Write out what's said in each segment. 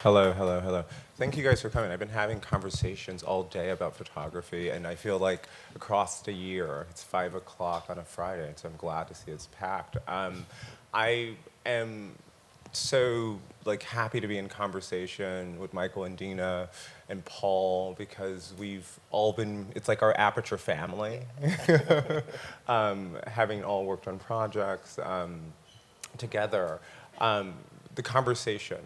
Hello, hello, hello. Thank you guys for coming. I've been having conversations all day about photography, and I feel like across the year, it's 5 o'clock on a Friday, so I'm glad to see it's packed. I am so happy to be in conversation with Michael and Deana and Paul because we've all been, it's like our Aperture family, having all worked on projects together. The conversation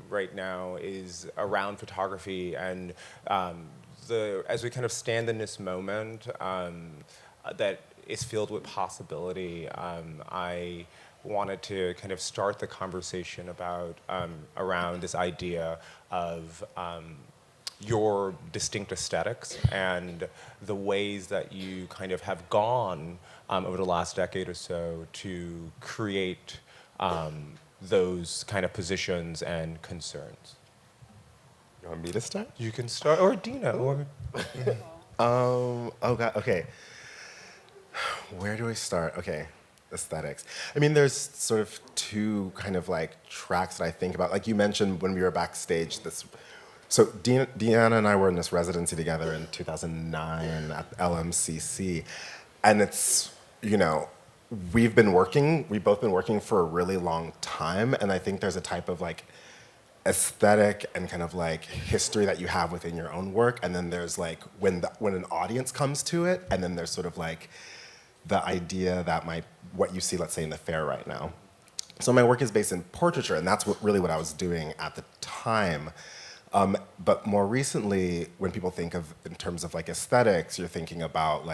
right now is around photography, and as we kind of stand in this moment that is filled with possibility, I wanted to kind of start the conversation about around this idea of your distinct aesthetics and the ways that you kind of have gone over the last decade or so to create those kind of positions and concerns. You want me to start? You can start, or Deana, or... Oh God, okay. Where do I start? Okay, aesthetics. I mean, there's sort of two kind of tracks that I think about. Like you mentioned when we were backstage, so Deana and I were in this residency together in 2009 at LMCC, and it's, we've both been working for a really long time, and I think there's a type of aesthetic and kind of history that you have within your own work, and then there's when an audience comes to it, and then there's sort of the idea that what you see, let's say, in the fair right now. So my work is based in portraiture, and that's really what I was doing at the time. But more recently, when people think of in terms of aesthetics, you're thinking about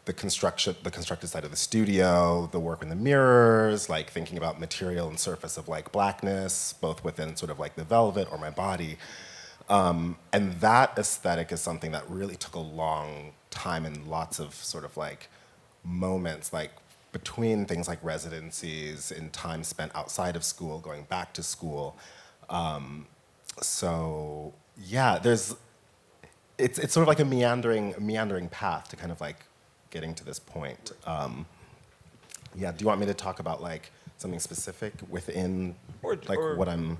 the constructed side of the studio, the work in the mirrors, thinking about material and surface of blackness, both within sort of the velvet or my body. And that aesthetic is something that really took a long time and lots of sort of moments, between things like residencies and time spent outside of school, going back to school. So yeah, it's sort of a meandering path to kind of getting to this point. Yeah, do you want me to talk about something specific within or what I'm?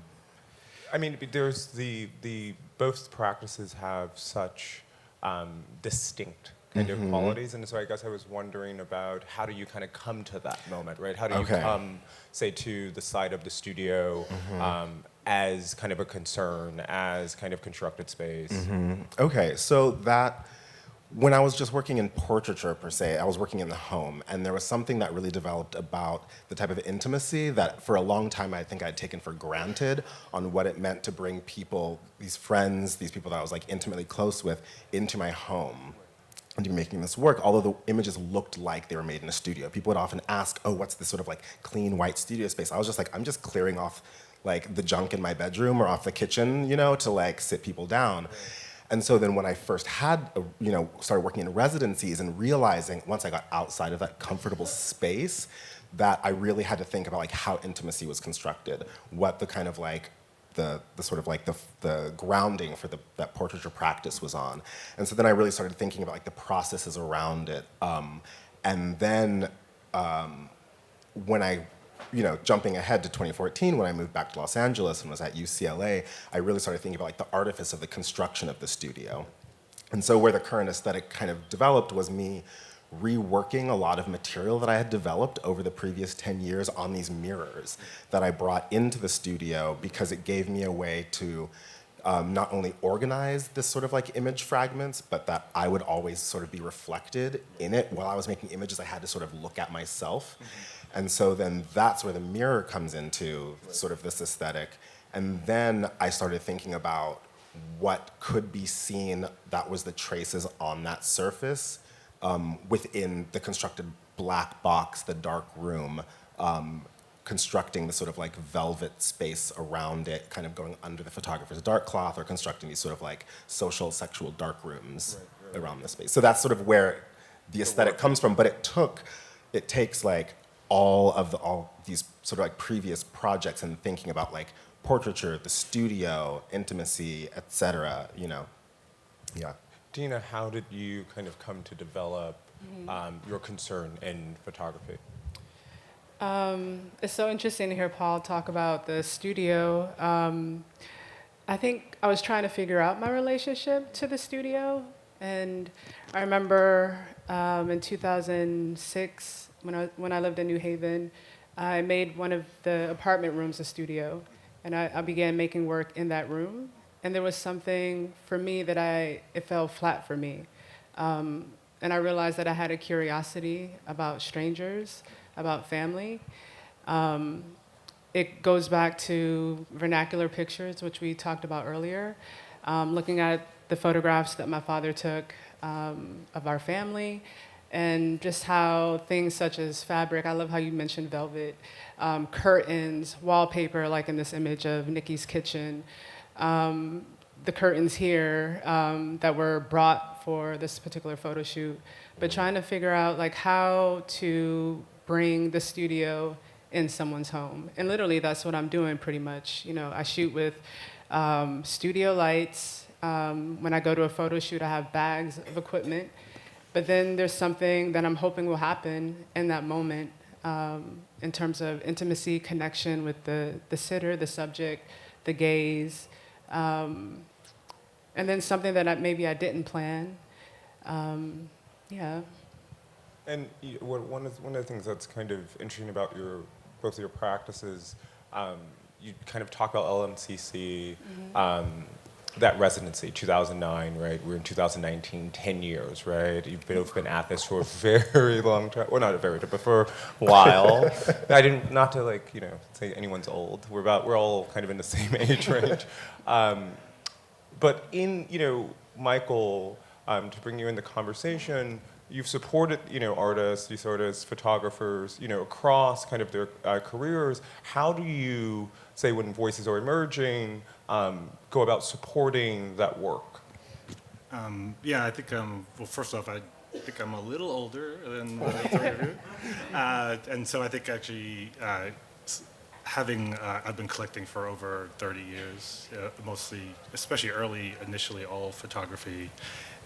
I mean, there's the both practices have such distinct kind of qualities, and so I guess I was wondering about how do you kind of come to that moment, right? How do you come, say, to the side of the studio as kind of a concern, as kind of constructed space? Okay, so that. When I was just working in portraiture, per se, I was working in the home, and there was something that really developed about the type of intimacy that for a long time I think I'd taken for granted on what it meant to bring people, these friends, these people that I was intimately close with, into my home and to be making this work, although the images looked like they were made in a studio. People would often ask, oh, what's this sort of clean white studio space? I was just I'm just clearing off the junk in my bedroom or off the kitchen, to sit people down. And so then when I first started working in residencies and realizing once I got outside of that comfortable space that I really had to think about how intimacy was constructed, what the kind of the sort of the grounding for that portraiture practice was on. And so then I really started thinking about the processes around it. And then when I jumping ahead to 2014, when I moved back to Los Angeles and was at UCLA, I really started thinking about the artifice of the construction of the studio. And so where the current aesthetic kind of developed was me reworking a lot of material that I had developed over the previous 10 years on these mirrors that I brought into the studio because it gave me a way to not only organize this sort of image fragments, but that I would always sort of be reflected in it. While I was making images, I had to sort of look at myself. And so then that's where the mirror comes into sort of this aesthetic. And then I started thinking about what could be seen that was the traces on that surface within the constructed black box, the dark room, constructing the sort of velvet space around it, kind of going under the photographer's dark cloth, or constructing these sort of social, sexual dark rooms around the space. So that's sort of where the aesthetic comes from, but it takes all these sort of previous projects and thinking about portraiture, the studio, intimacy, etc. Yeah. Deana, how did you kind of come to develop your concern in photography? It's so interesting to hear Paul talk about the studio. I think I was trying to figure out my relationship to the studio. And I remember in 2006, when I lived in New Haven, I made one of the apartment rooms a studio. And I began making work in that room. And there was something for me that it fell flat for me. And I realized that I had a curiosity about strangers, about family. It goes back to vernacular pictures, which we talked about earlier, looking at the photographs that my father took of our family, and just how things such as fabric, I love how you mentioned velvet, curtains, wallpaper, like in this image of Nikki's kitchen, the curtains here that were brought for this particular photo shoot, but trying to figure out like how to bring the studio in someone's home. And literally that's what I'm doing pretty much. You know, I shoot with studio lights. When I go to a photo shoot, I have bags of equipment. But then there's something that I'm hoping will happen in that moment in terms of intimacy, connection with the sitter, the subject, the gaze, and then something that maybe I didn't plan. Yeah. And one of the things that's kind of interesting about both of your practices, you kind of talk about LMCC, that residency, 2009, right? We're in 2019, 10 years, right? You've both been at this for a very long time. Well, not a very, but for a while. Not to like, say anyone's old. We're all kind of in the same age range. But Michael, to bring you in the conversation, you've supported, artists, these artists, photographers, across kind of their careers. How do you, say, when voices are emerging, go about supporting that work? Yeah, I think, well, first off, I think I'm a little older than the three of you. And so I think actually I've been collecting for over 30 years, mostly, especially initially all photography.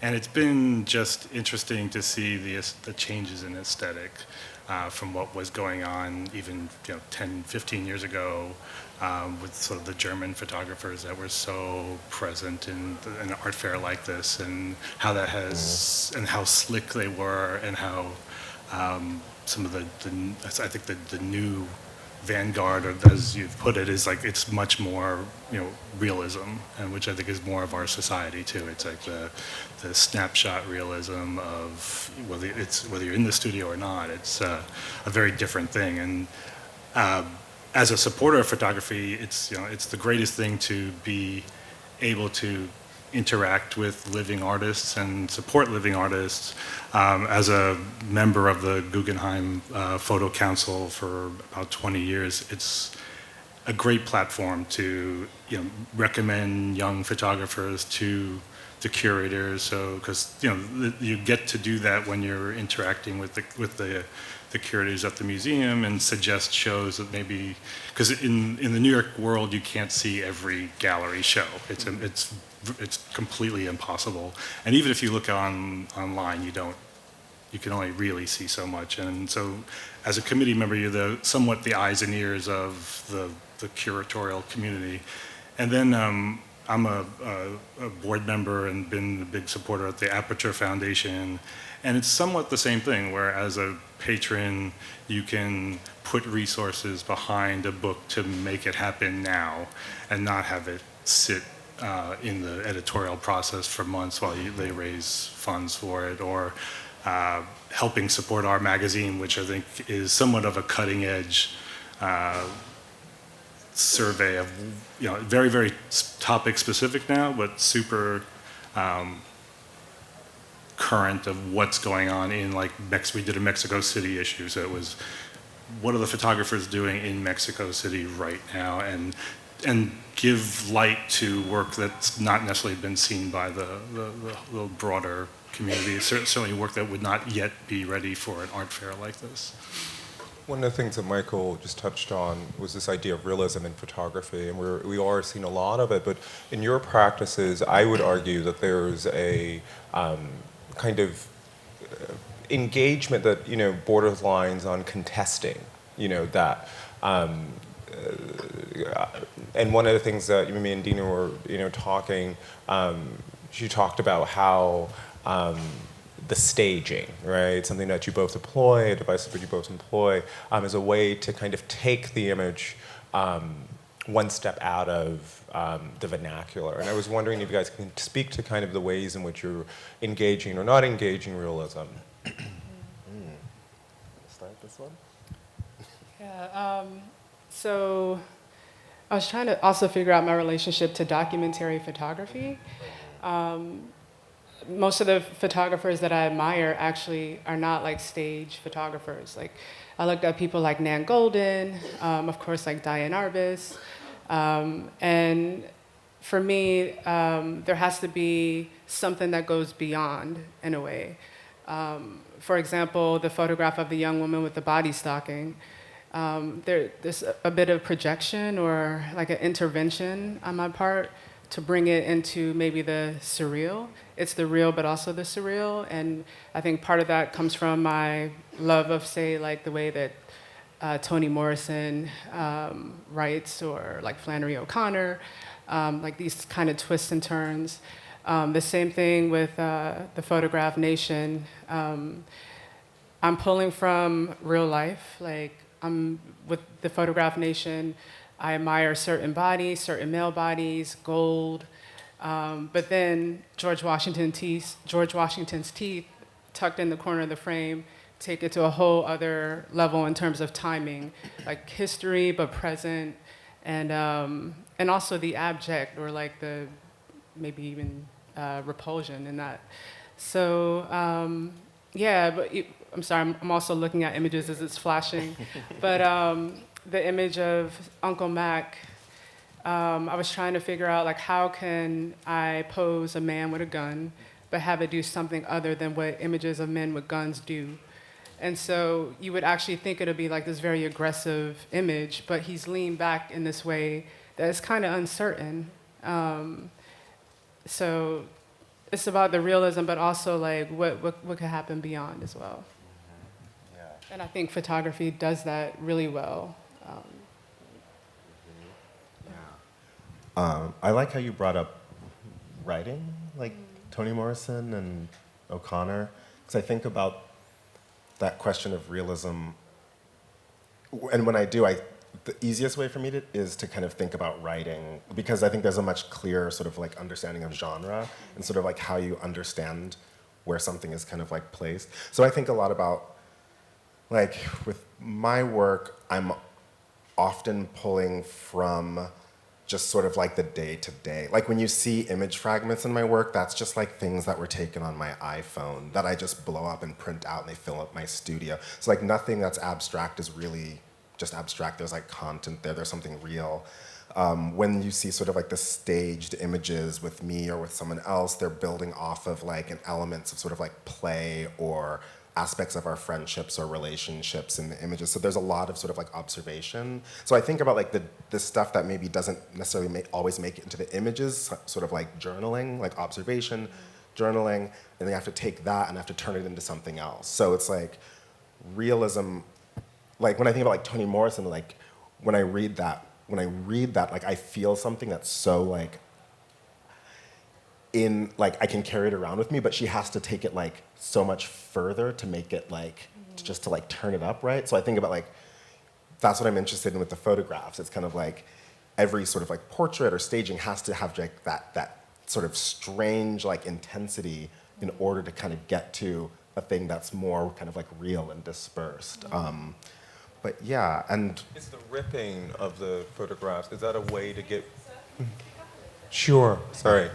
And it's been just interesting to see the changes in aesthetic from what was going on even 10, 15 years ago with sort of the German photographers that were so present in an art fair like this, and how that has, and how slick they were, and how some of I think the new Vanguard, or as you've put it, is like it's much more realism, and which I think is more of our society too. It's like the snapshot realism of whether you're in the studio or not. It's a very different thing. And as a supporter of photography, it's the greatest thing to be able to interact with living artists and support living artists. As a member of the Guggenheim Photo Council for about 20 years, it's a great platform to recommend young photographers to the curators. So because you get to do that when you're interacting with the curators at the museum, and suggest shows that maybe, because in the New York world you can't see every gallery show. It's completely impossible. And even if you look online, you can only really see so much. And so as a committee member, you're somewhat the eyes and ears of the curatorial community. And then I'm a board member and been a big supporter at the Aperture Foundation. And it's somewhat the same thing, where as a patron, you can put resources behind a book to make it happen now, and not have it sit in the editorial process for months while they raise funds for it, or helping support our magazine, which I think is somewhat of a cutting edge survey of, very, very topic specific now, but super current of what's going on in, like, we did a Mexico City issue, so it was, what are the photographers doing in Mexico City right now, and give light to work that's not necessarily been seen by the broader community. Certainly work that would not yet be ready for an art fair like this. One of the things that Michael just touched on was this idea of realism in photography, and we are seeing a lot of it, but in your practices, I would argue that there's a kind of engagement that, borders lines on contesting, that and one of the things that me and Deana were, talking, she talked about how the staging, right? Something that you both employ, a device that you both employ, is a way to kind of take the image one step out of the vernacular. And I was wondering if you guys can speak to kind of the ways in which you're engaging or not engaging realism. Start this one? Yeah, so I was trying to also figure out my relationship to documentary photography. Most of the photographers that I admire actually are not like stage photographers. Like, I looked at people like Nan Golden, of course, like Diane Arbus. And for me, there has to be something that goes beyond, in a way. For example, the photograph of the young woman with the body stocking, there's a bit of projection or like an intervention on my part to bring it into maybe the surreal. It's the real, but also the surreal. And I think part of that comes from my love of, say, like the way that Toni Morrison writes, or like Flannery O'Connor, like these kind of twists and turns. The same thing with the photograph Nation. I'm pulling from real life. Like, with the photograph Nation, I admire certain bodies, certain male bodies, gold. But then George Washington's teeth tucked in the corner of the frame take it to a whole other level in terms of timing, like history but present, and also the abject, or like the maybe even repulsion in that. So yeah, but I'm sorry, I'm also looking at images as it's flashing, but the image of Uncle Mac. I was trying to figure out, like, how can I pose a man with a gun, but have it do something other than what images of men with guns do. And so you would actually think it would be like this very aggressive image, but he's leaned back in this way that is kind of uncertain. So it's about the realism, but also like what could happen beyond as well. Yeah. And I think photography does that really well. I like how you brought up writing, like Toni Morrison and O'Connor, because I think about that question of realism, and when I do, the easiest way for me is to kind of think about writing, because I think there's a much clearer sort of like understanding of genre and sort of like how you understand where something is kind of like placed. So I think a lot about, like, with my work, I'm often pulling from just sort of like the day-to-day. Like, when you see image fragments in my work, that's just like things that were taken on my iPhone that I just blow up and print out and they fill up my studio. So like nothing that's abstract is really just abstract. There's like content there, there's something real. When you see sort of like the staged images with me or with someone else, they're building off of like an elements of sort of like play or aspects of our friendships or relationships in the images. So there's a lot of sort of like observation. So I think about like the stuff that maybe doesn't necessarily always make it into the images, sort of like journaling, like observation, journaling, and then you have to take that and have to turn it into something else. So it's like realism, like when I think about like Toni Morrison, like when I read that, like I feel something that's so like in, like I can carry it around with me, but she has to take it like so much further to make it like, just to like turn it up, right? So I think about like, that's what I'm interested in with the photographs. It's kind of like every sort of like portrait or staging has to have like that sort of strange like intensity in order to kind of get to a thing that's more kind of like real and dispersed. But yeah, and Is the ripping of the photographs, is that a way to get... Sure, sorry.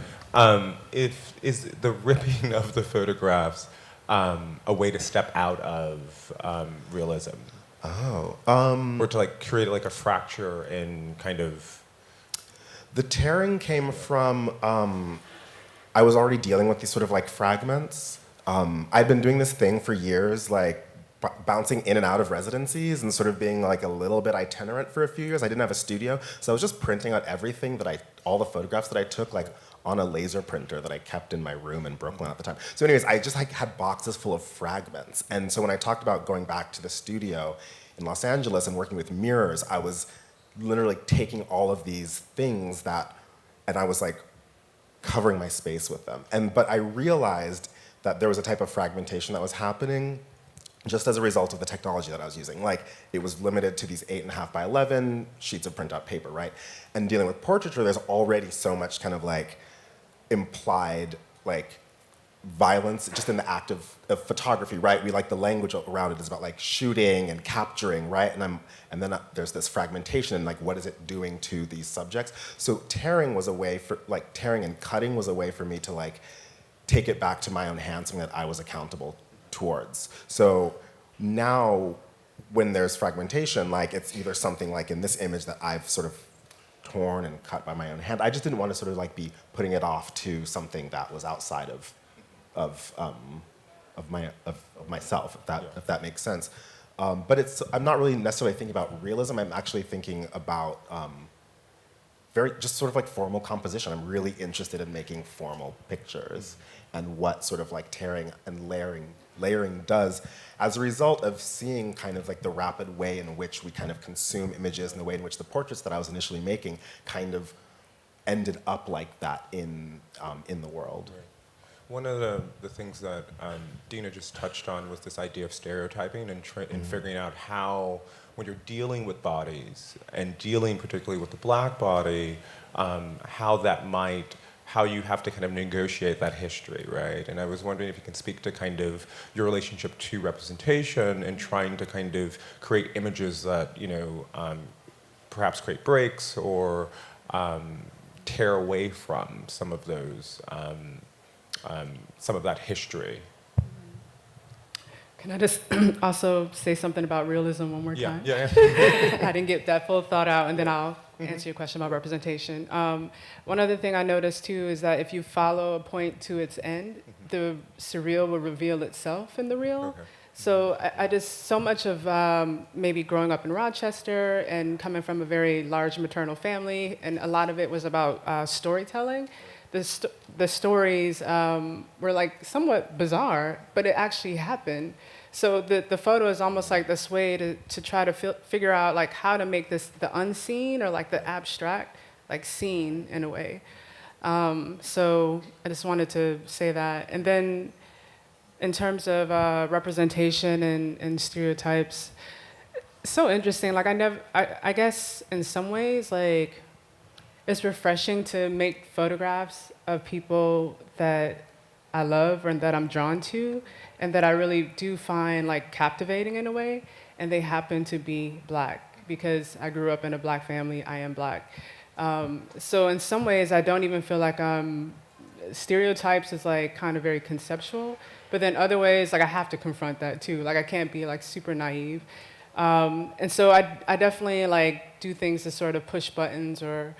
Is the ripping of the photographs a way to step out of realism? oh, Or to like create like a fracture in kind of... the tearing came from, I was already dealing with these sort of like fragments. I'd been doing this thing for years, like bouncing in and out of residencies and sort of being like a little bit itinerant for a few years. I didn't have a studio, so I was just printing out everything all the photographs that I took, like on a laser printer that I kept in my room in Brooklyn at the time. So anyways, I just like had boxes full of fragments. And so when I talked about going back to the studio in Los Angeles and working with mirrors, I was literally taking all of these things and I was like covering my space with them. But I realized that there was a type of fragmentation that was happening just as a result of the technology that I was using. Like, it was limited to these 8.5 by 11 sheets of printout paper, right? And dealing with portraiture, there's already so much kind of like implied like violence just in the act of photography, right? We like the language around it is about like shooting and capturing, right? And then there's this fragmentation and like what is it doing to these subjects? So tearing and cutting was a way for me to like take it back to my own hands, something that I was accountable towards. So now when there's fragmentation, like it's either something like in this image that I've sort of torn and cut by my own hand. I just didn't want to sort of like be putting it off to something that was outside of myself, if that makes sense. But I'm not really necessarily thinking about realism. I'm actually thinking about very just sort of like formal composition. I'm really interested in making formal pictures and what sort of like tearing and layering does as a result of seeing kind of like the rapid way in which we kind of consume images and the way in which the portraits that I was initially making kind of ended up like that in the world. Right. One of the things that Deana just touched on was this idea of stereotyping and figuring out how, when you're dealing with bodies and dealing particularly with the Black body, how you have to kind of negotiate that history, right? And I was wondering if you can speak to kind of your relationship to representation and trying to kind of create images that, perhaps create breaks or tear away from some of those, some of that history. Can I just also say something about realism one more time? Yeah. I didn't get that full thought out, and then I'll answer your question about representation. One other thing I noticed too is that if you follow a point to its end, the surreal will reveal itself in the real. Okay. So I just, so much of maybe growing up in Rochester and coming from a very large maternal family, and a lot of it was about storytelling. The stories were like somewhat bizarre, but it actually happened. So the photo is almost like this way to try to figure out like how to make this the unseen or like the abstract like seen in a way. So I just wanted to say that. And then in terms of representation and stereotypes, so interesting. Like I guess in some ways like it's refreshing to make photographs of people that I love and that I'm drawn to and that I really do find like captivating in a way, and they happen to be Black because I grew up in a Black family. I am Black. So in some ways I don't even feel like stereotypes is like kind of very conceptual, but then other ways like I have to confront that too. Like I can't be like super naive. And so I definitely like do things to sort of push buttons or,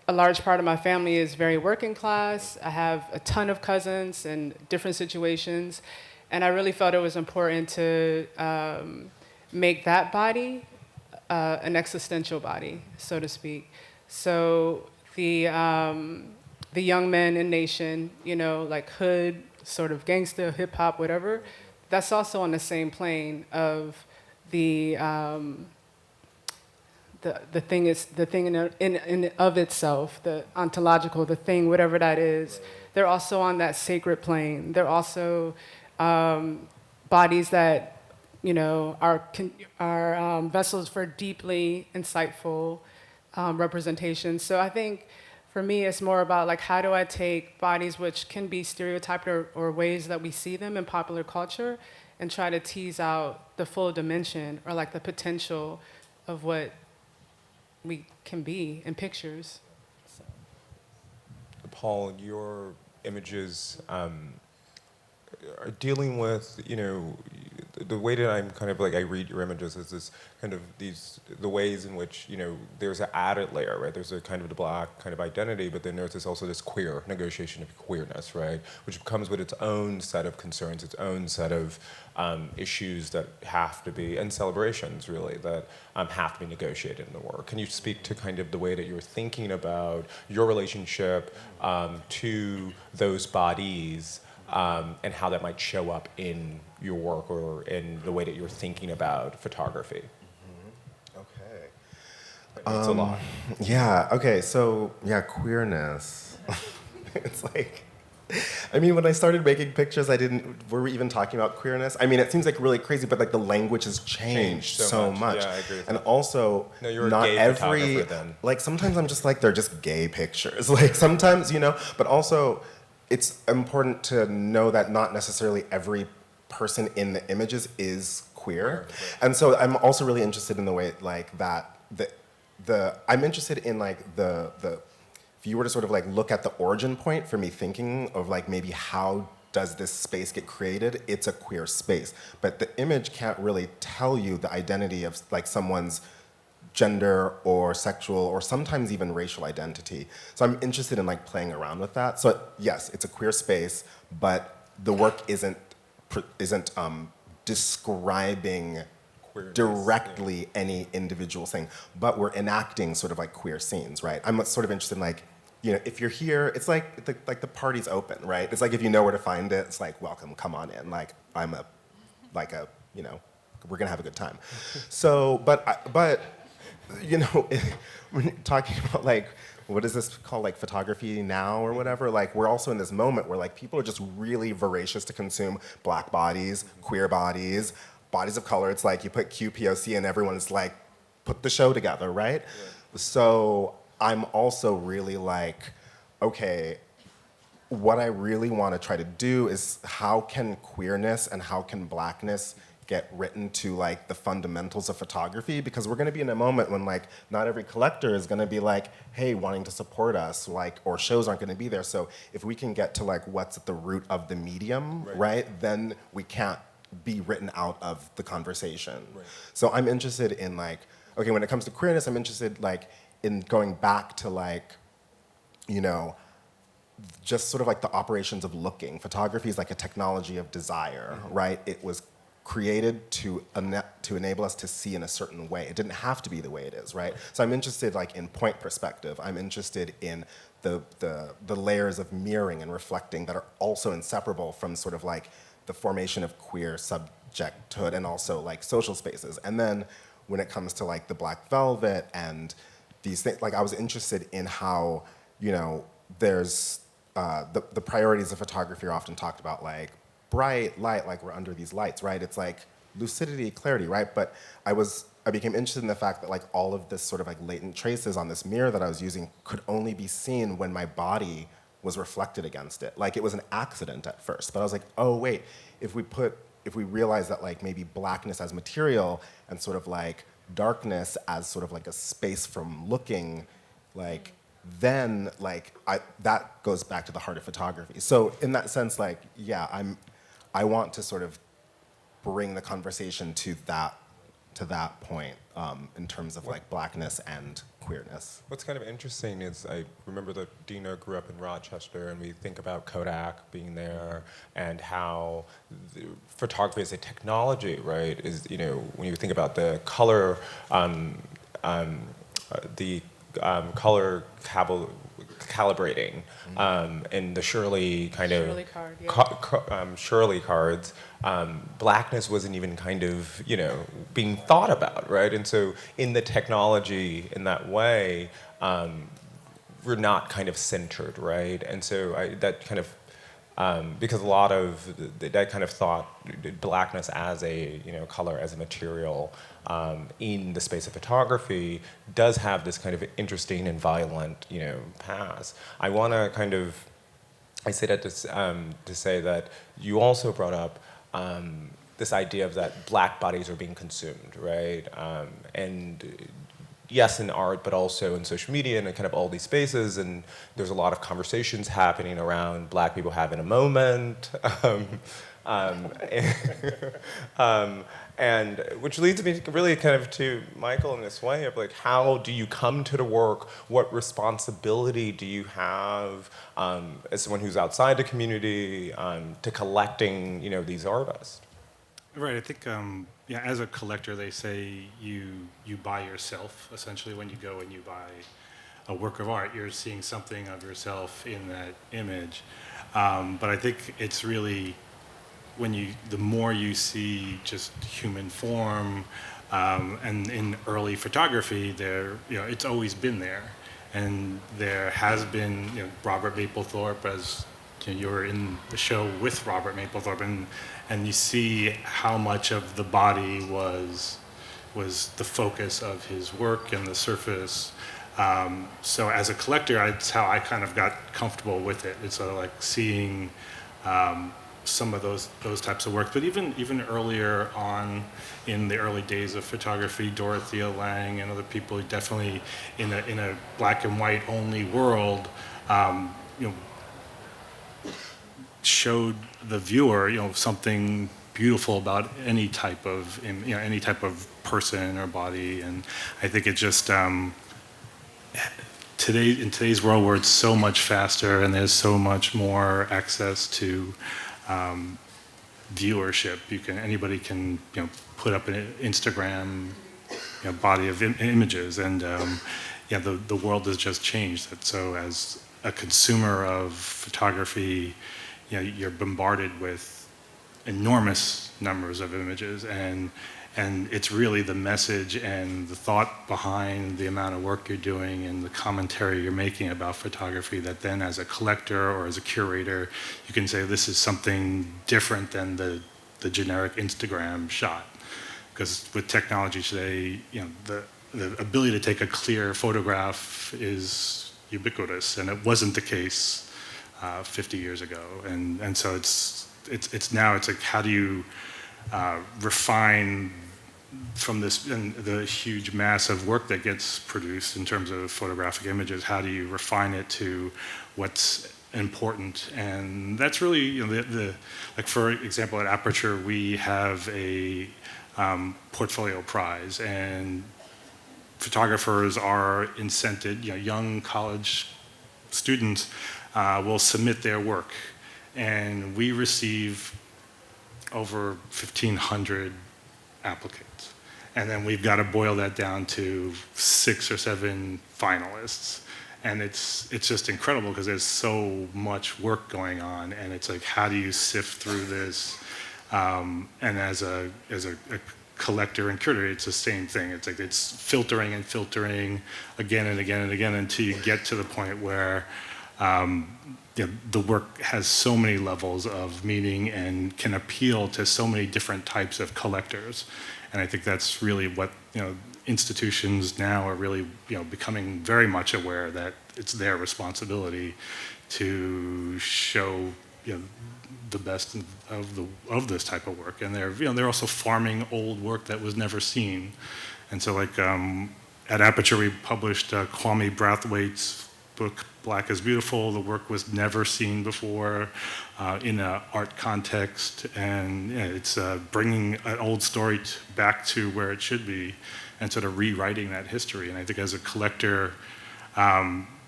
a large part of my family is very working class. I have a ton of cousins in different situations. And I really felt it was important to make that body an existential body, so to speak. So the young men in Nation, like hood, sort of gangsta, hip hop, whatever, that's also on the same plane of the thing in of itself, the ontological, the thing, whatever that is. They're also on that sacred plane. They're also bodies that are vessels for deeply insightful representation. So I think for me, it's more about like how do I take bodies which can be stereotyped or ways that we see them in popular culture and try to tease out the full dimension or like the potential of what we can be in pictures. So. Paul, your images are dealing with, the way that I'm kind of like, I read your images is this kind of the ways in which, there's an added layer, right? There's a kind of the Black kind of identity, but then there's also this queer negotiation of queerness, right? Which comes with its own set of concerns, its own set of issues that have to be, and celebrations really, that have to be negotiated in the work. Can you speak to kind of the way that you're thinking about your relationship to those bodies and how that might show up in your work or in the way that you're thinking about photography? It's a lot. Yeah, okay, so, yeah, queerness. It's like, I mean, when I started making pictures, were we even talking about queerness? I mean, it seems like really crazy, but like the language has changed so much. Yeah, I agree with And that. also, No, you were a not gay every, photographer then. like sometimes I'm just like, they're just gay pictures. Like sometimes, but also it's important to know that not necessarily every person in the images is queer. Right. And so I'm also really interested in the way like that, I'm interested in like the if you were to sort of like look at the origin point for me thinking of like maybe how does this space get created, it's a queer space. But the image can't really tell you the identity of like someone's gender or sexual or sometimes even racial identity. So I'm interested in like playing around with that. So yes, it's a queer space, but the work isn't describing Queerness, directly any individual thing, but we're enacting sort of like queer scenes, right? I'm sort of interested in like, if you're here, it's like the party's open, right? It's like if you know where to find it, it's like, welcome, come on in. Like we're gonna have a good time. So, but when you're talking about like, what is this called, like photography now or whatever, like we're also in this moment where like people are just really voracious to consume Black bodies, queer bodies of color. It's like you put QPOC and everyone's like, put the show together, right? So I'm also really like, okay, what I really want to try to do is how can queerness and how can Blackness get written to like the fundamentals of photography, because we're going to be in a moment when like not every collector is going to be like, hey, wanting to support us, like, or shows aren't going to be there. So if we can get to like what's at the root of the medium, right, then we can't be written out of the conversation. So I'm interested in like, okay, when it comes to queerness, I'm interested like in going back to like, just sort of like the operations of looking. Photography is like a technology of desire, right? It was created to enable us to see in a certain way. It didn't have to be the way it is, right? So I'm interested like in point perspective. I'm interested in the layers of mirroring and reflecting that are also inseparable from sort of like the formation of queer subjecthood and also like social spaces. And then when it comes to like the Black Velvet and these things, like I was interested in how, there's the priorities of photography are often talked about like bright light, like we're under these lights, right? It's like lucidity, clarity, right? But I became interested in the fact that like all of this sort of like latent traces on this mirror that I was using could only be seen when my body was reflected against it. Like it was an accident at first, but I was like, oh wait, if we realize that like maybe Blackness as material and sort of like darkness as sort of like a space from looking, like then like that goes back to the heart of photography. So in that sense, like, yeah, I want to sort of bring the conversation to that point in terms of like Blackness and queerness. What's kind of interesting is I remember that Deana grew up in Rochester, and we think about Kodak being there and how photography as a technology, right, is, when you think about the color, color calibrating and the Shirley kind of Shirley card, yeah. Shirley cards, Blackness wasn't even kind of being thought about, right? And so in the technology in that way, we're not kind of centered, right? And so that kind of because a lot of that kind of thought Blackness as a color, as a material in the space of photography does have this kind of interesting and violent past. I want to kind of say that to say that you also brought up this idea of that Black bodies are being consumed, right? And yes, in art, but also in social media and in kind of all these spaces. And there's a lot of conversations happening around Black people having a moment. And which leads me really kind of to Michael in this way of like, how do you come to the work? What responsibility do you have as someone who's outside the community to collecting these artists? Right. I think, as a collector, they say you buy yourself, essentially, when you go and you buy a work of art. You're seeing something of yourself in that image. But I think it's really the more you see just human form, and in early photography, it's always been there, and there has been, Robert Mapplethorpe, as you were in the show with Robert Mapplethorpe, and you see how much of the body was the focus of his work and the surface. So as a collector, that's how I kind of got comfortable with it. It's like seeing some of those types of work. But even earlier on, in the early days of photography, Dorothea Lange and other people, definitely in a black and white only world, showed the viewer, something beautiful about any type of person or body. And I think it just in today's world, where it's so much faster and there's so much more access to viewership, anybody can put up an Instagram body of images, and the world has just changed. So as a consumer of photography, you're bombarded with enormous numbers of images, and it's really the message and the thought behind the amount of work you're doing and the commentary you're making about photography that then, as a collector or as a curator, you can say this is something different than the generic Instagram shot. Because with technology today, the ability to take a clear photograph is ubiquitous, and it wasn't the case 50 years ago. And so it's like, how do you refine from this and the huge mass of work that gets produced in terms of photographic images? How do you refine it to what's important? And that's really, like, for example, at Aperture, we have a portfolio prize, and photographers are incented, young college students will submit their work, and we receive over 1,500 applicants. And then we've got to boil that down to 6 or 7 finalists. And it's just incredible, because there's so much work going on, and it's like, how do you sift through this? And as a collector and curator, it's the same thing. It's like, it's filtering and filtering again and again and again until you get to the point where the work has so many levels of meaning and can appeal to so many different types of collectors. And I think that's really what, institutions now are really, becoming very much aware that it's their responsibility to show, the best of this type of work. And they're also farming old work that was never seen. And so, like, at Aperture, we published Kwame Brathwaite's book, Black is Beautiful. The work was never seen before in an art context, and it's bringing an old story back to where it should be, and sort of rewriting that history. And I think as a collector,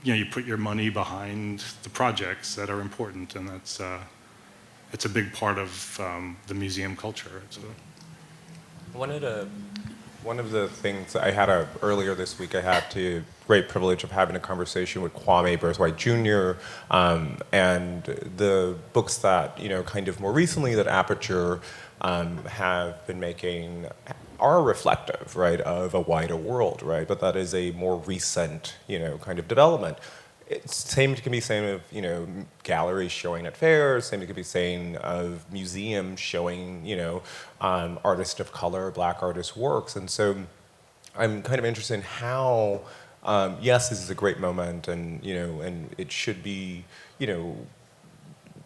you put your money behind the projects that are important, and that's it's a big part of the museum culture. One of the things I had earlier this week, I had the great privilege of having a conversation with Kwame Brathwaite Jr. And the books that, kind of more recently that Aperture have been making are reflective, right, of a wider world, right? But that is a more recent, kind of development. It's same can be saying of galleries showing at fairs. Same can be saying of museums showing artists of color, Black artists' works. And so I'm kind of interested in how yes, this is a great moment, and and it should be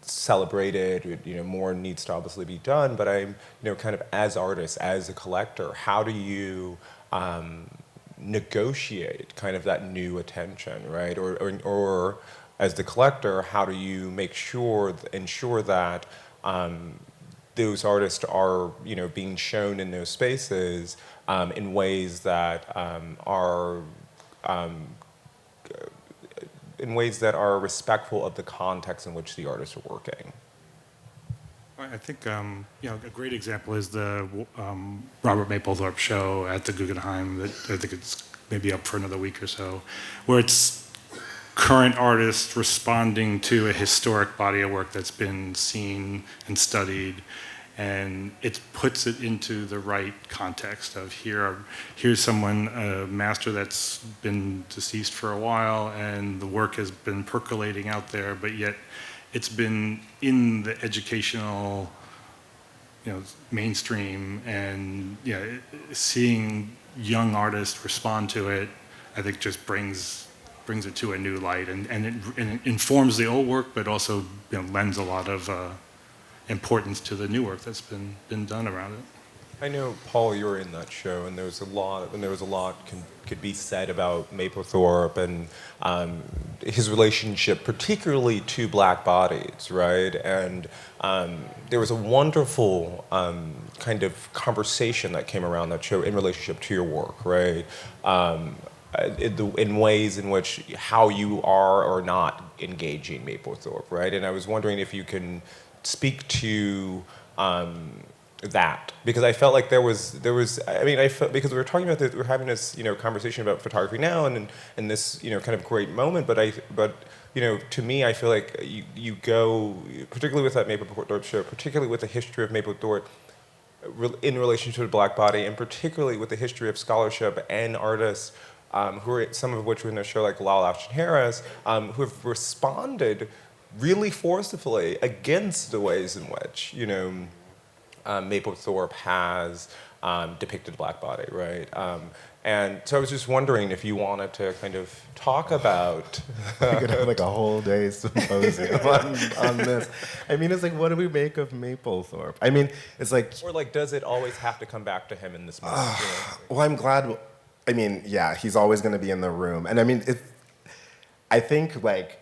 celebrated. More needs to obviously be done. But I'm kind of as artists, as a collector, how do you negotiate kind of that new attention, right? Or as the collector, how do you ensure that those artists are being shown in those spaces in ways that are respectful of the context in which the artists are working? I think a great example is the Robert Mapplethorpe show at the Guggenheim. That I think it's maybe up for another week or so, where it's current artists responding to a historic body of work that's been seen and studied, and it puts it into the right context of here's someone, a master that's been deceased for a while, and the work has been percolating out there, but yet it's been in the educational, mainstream, and seeing young artists respond to it, I think just brings it to a new light, and it informs the old work, but also lends a lot of importance to the new work that's been done around it. I know, Paul, you were in that show, and there was a lot could be said about Mapplethorpe and his relationship, particularly to black bodies, right? And there was a wonderful kind of conversation that came around that show in relationship to your work, right? In ways in which how you are or not engaging Mapplethorpe, right? And I was wondering if you can speak to that, because I felt like there was I felt, because we were talking about this, we're having this conversation about photography now and this kind of great moment, but to me I feel like you go, particularly with that Mapplethorpe show, particularly with the history of Mapplethorpe in relation to the black body, and particularly with the history of scholarship and artists who are, some of which were in the show, like Lyle Ashton Harris, who have responded really forcefully against the ways in which Mapplethorpe has depicted black body, right? And so I was just wondering if you wanted to kind of talk about. We could have like a whole day symposium on this. I mean, it's like, what do we make of Mapplethorpe? I mean, it's like. Or like, does it always have to come back to him in this moment? Well, I'm glad. I mean, yeah, he's always going to be in the room, and I mean, I think like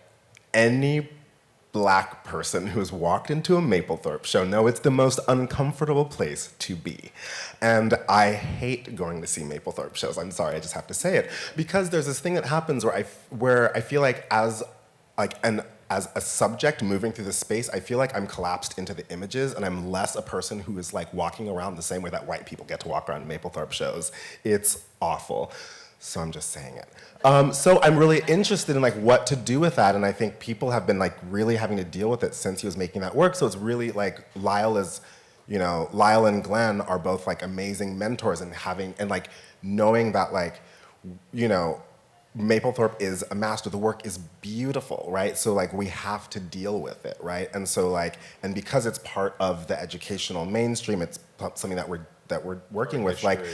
any black person who's walked into a Mapplethorpe show know it's the most uncomfortable place to be. And I hate going to see Mapplethorpe shows. I'm sorry, I just have to say it. Because there's this thing that happens where I feel like as a subject moving through the space, I feel like I'm collapsed into the images, and I'm less a person who is like walking around the same way that white people get to walk around Mapplethorpe shows. It's awful. So I'm just saying it. So I'm really interested in like what to do with that, and I think people have been like really having to deal with it since he was making that work. So it's really like Lyle and Glenn are both like amazing mentors, and like knowing that like, Mapplethorpe is a master. The work is beautiful, right? So like we have to deal with it, right? And so like, and because it's part of the educational mainstream, it's something that we're working with. Like,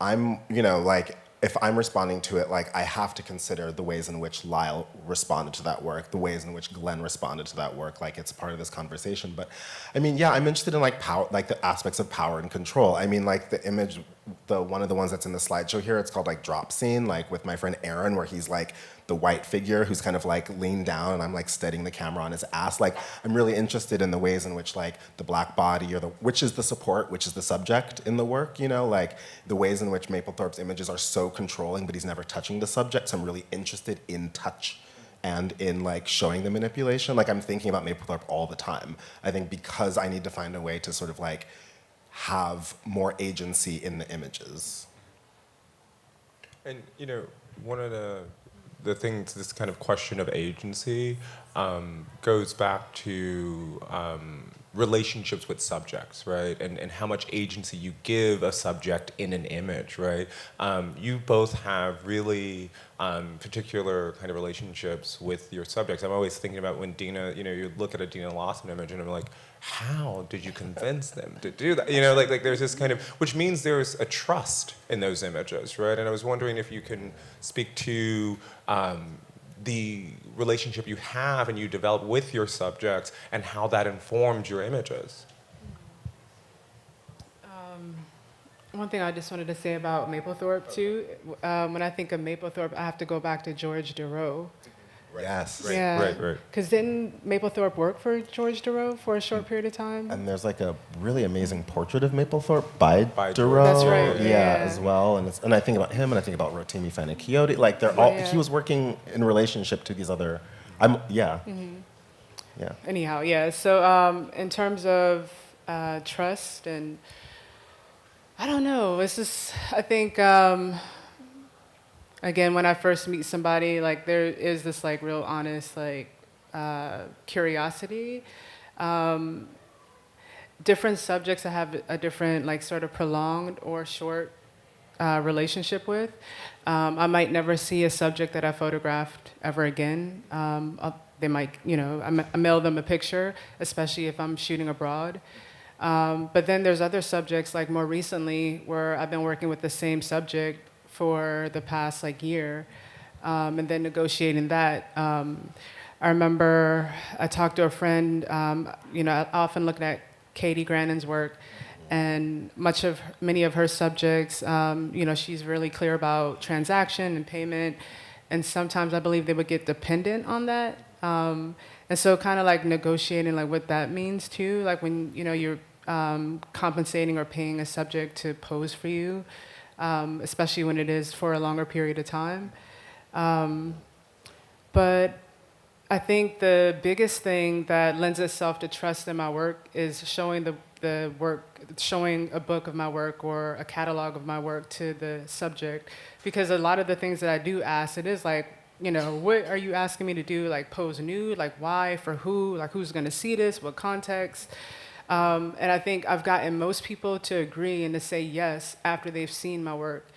I'm like, if I'm responding to it, like I have to consider the ways in which Lyle responded to that work, the ways in which Glenn responded to that work. Like it's part of this conversation. But I mean, yeah, I'm interested in like power, like the aspects of power and control. I mean, like the image, one of the ones that's in the slideshow here, it's called like Drop Scene, like with my friend Aaron, where he's like the white figure who's kind of like leaned down, and I'm like steadying the camera on his ass. Like I'm really interested in the ways in which like the black body, or which is the support, which is the subject in the work, like the ways in which Mapplethorpe's images are so controlling, but he's never touching the subject. So I'm really interested in touch and in like showing the manipulation. Like I'm thinking about Mapplethorpe all the time. I think because I need to find a way to sort of like have more agency in the images. And one of the things, this kind of question of agency goes back to relationships with subjects, right? And how much agency you give a subject in an image, right? You both have really particular kind of relationships with your subjects. I'm always thinking about when Deana, you look at a Deana Lawson image and I'm like, how did you convince them to do that? Like there's this kind of, which means there's a trust in those images, right? And I was wondering if you can speak to the relationship you have and you develop with your subjects and how that informs your images. One thing I just wanted to say about Mapplethorpe too, when I think of Mapplethorpe, I have to go back to George Deroe. Right. Yes. Right. Yeah. Right. Because didn't Mapplethorpe work for George Deroe for a short period of time? And there's like a really amazing portrait of Mapplethorpe by Deroe. That's right. Yeah, as well. And I think about him, and I think about Rotimi Fani-Kayode. Like they're all. Yeah. He was working in relationship to these other. Yeah. Anyhow, yeah. So in terms of trust, and I don't know. It's just, I think. Again, when I first meet somebody, like there is this like real honest like curiosity, different subjects I have a different, like, sort of prolonged or short relationship with. I might never see a subject that I photographed ever again. They might, I mail them a picture, especially if I'm shooting abroad. But then there's other subjects, like more recently, where I've been working with the same subject for the past year, and then negotiating that. I remember I talked to a friend, I often look at Katie Grannon's work, and many of her subjects, she's really clear about transaction and payment, and sometimes I believe they would get dependent on that. And so kind of like negotiating what that means too, like when you're compensating or paying a subject to pose for you, especially when it is for a longer period of time. But I think the biggest thing that lends itself to trust in my work is showing showing a book of my work or a catalog of my work to the subject. Because a lot of the things that I do ask, it is what are you asking me to do? Like pose nude? Like why? For who? Like who's gonna see this? What context? And I think I've gotten most people to agree and to say yes after they've seen my work.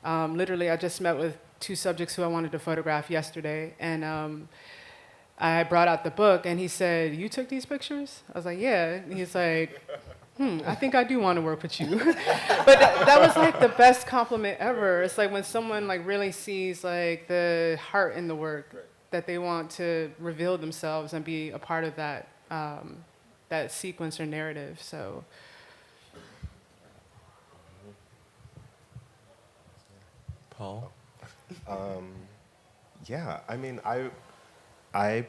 Literally, I just met with 2 subjects who I wanted to photograph yesterday, and I brought out the book, and he said, "You took these pictures?" I was like, "Yeah." And he's like, I think I do want to work with you. But that was the best compliment ever. It's like when someone really sees the heart in the work, that they want to reveal themselves and be a part of that that sequence or narrative. So. Paul? Yeah, I mean, I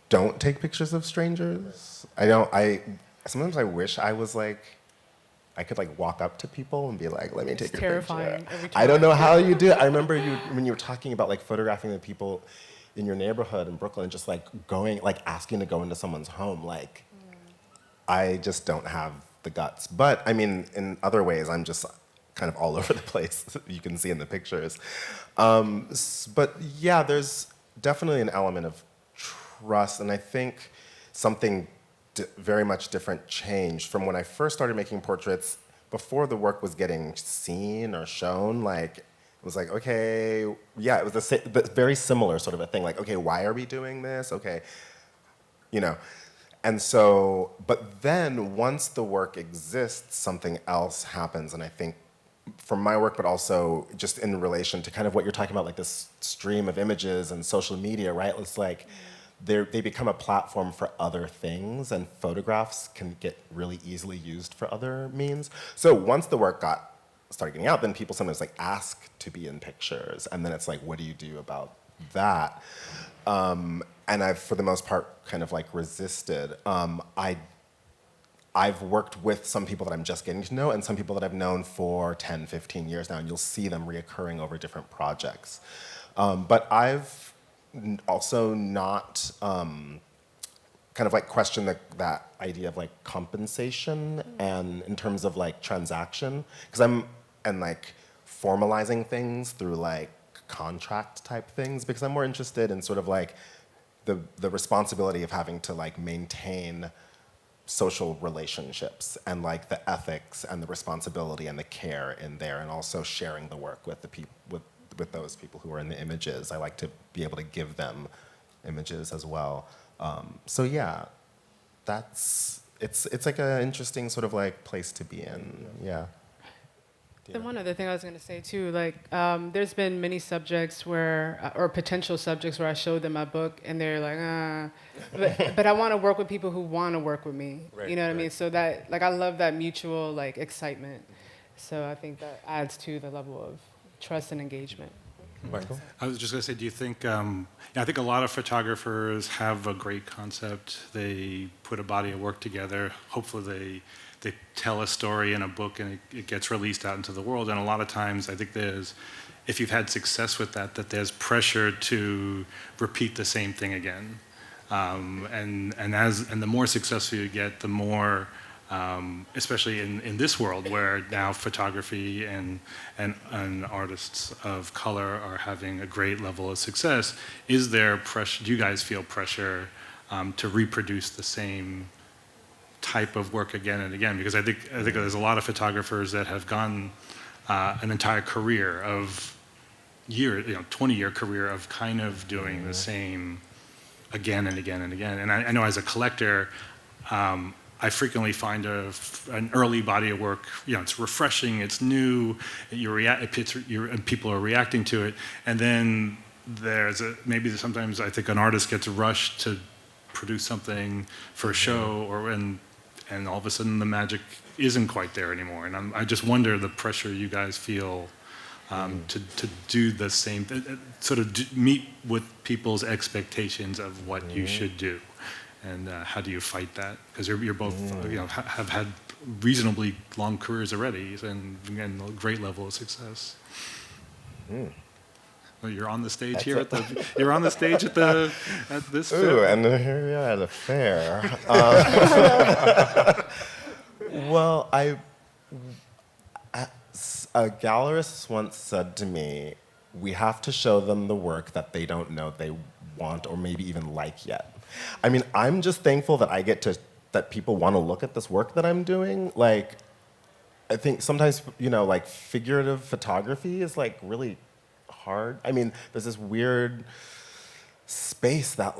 don't take pictures of strangers. Sometimes I wish I was I could walk up to people and be like, let me take your terrifying picture. every time. I don't know how you do it. I remember when you were talking about photographing the people in your neighborhood in Brooklyn, just going, asking to go into someone's home. I just don't have the guts. But I mean, in other ways, I'm just kind of all over the place. You can see in the pictures. But yeah, there's definitely an element of trust, and I think something very much different changed from when I first started making portraits. Before the work was getting seen or shown, it was okay, yeah, it was the very similar sort of a thing. Okay, why are we doing this? Okay, And so, but then once the work exists, something else happens, and I think from my work, but also just in relation to kind of what you're talking about, this stream of images and social media, right? It's they become a platform for other things, and photographs can get really easily used for other means. So once the work started getting out, then people sometimes ask to be in pictures, and then it's what do you do about that? And I've, for the most part, kind of resisted. I've worked with some people that I'm just getting to know and some people that I've known for 10, 15 years now, and you'll see them reoccurring over different projects. But I've also not kind of questioned that idea of compensation and in terms of transaction, because and formalizing things through contract type things, because I'm more interested in sort of the responsibility of having to maintain social relationships and the ethics and the responsibility and the care in there, and also sharing the work with the people with those people who are in the images. I like to be able to give them images as well. So yeah, it's an interesting sort of place to be in. Yeah. The one other thing I was going to say too, there's been many subjects or potential subjects where I showed them my book and they're but I want to work with people who want to work with me. Right, you know what right. I mean? So that, I love that mutual excitement. So I think that adds to the level of trust and engagement. Michael? I was just going to say, do you think, I think a lot of photographers have a great concept. They put a body of work together. Hopefully they tell a story in a book and it gets released out into the world. And a lot of times I think if you've had success with that there's pressure to repeat the same thing again. And the more successful you get, the more, especially in this world where now photography and artists of color are having a great level of success, is there pressure? Do you guys feel pressure to reproduce the same type of work again and again? Because I think there's a lot of photographers that have gone an entire career of 20-year career of kind of doing the same again and again and again. And I know as a collector, I frequently find an early body of work, it's refreshing, it's new, and people are reacting to it, and then maybe sometimes I think an artist gets rushed to produce something for a show, and all of a sudden the magic isn't quite there anymore. And I just wonder the pressure you guys feel to do the same, sort of meet with people's expectations of what you should do. And how do you fight that? Because you're both, have had reasonably long careers already and a great level of success. Well, you're on the stage here at this Ooh, fair. and here we are at a fair. Well, a gallerist once said to me, we have to show them the work that they don't know they want or maybe even like yet. I mean, I'm just thankful that that people want to look at this work that I'm doing. Like, I think sometimes, figurative photography is really hard. I mean, there's this weird space that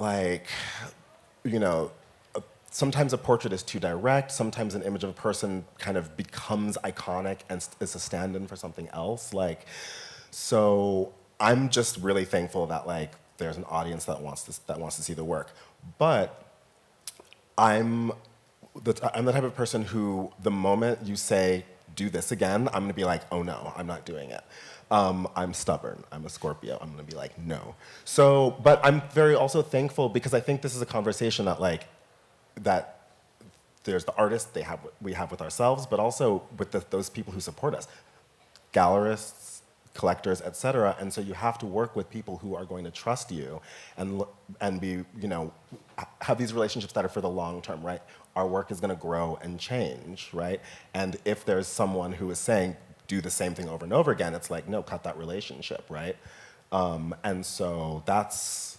sometimes a portrait is too direct, sometimes an image of a person kind of becomes iconic and is a stand-in for something else. So I'm just really thankful that there's an audience that wants to see the work. But I'm the type of person who, the moment you say, do this again, I'm gonna be like, oh no, I'm not doing it. I'm stubborn, I'm a Scorpio, I'm gonna be like, no. So, but I'm very also thankful because I think this is a conversation that there's the artists we have with ourselves, but also with those people who support us, gallerists, collectors, et cetera. And so you have to work with people who are going to trust you and be, have these relationships that are for the long term, right? Our work is going to grow and change, right? And if there's someone who is saying, do the same thing over and over again, it's like, no, cut that relationship, right? And so that's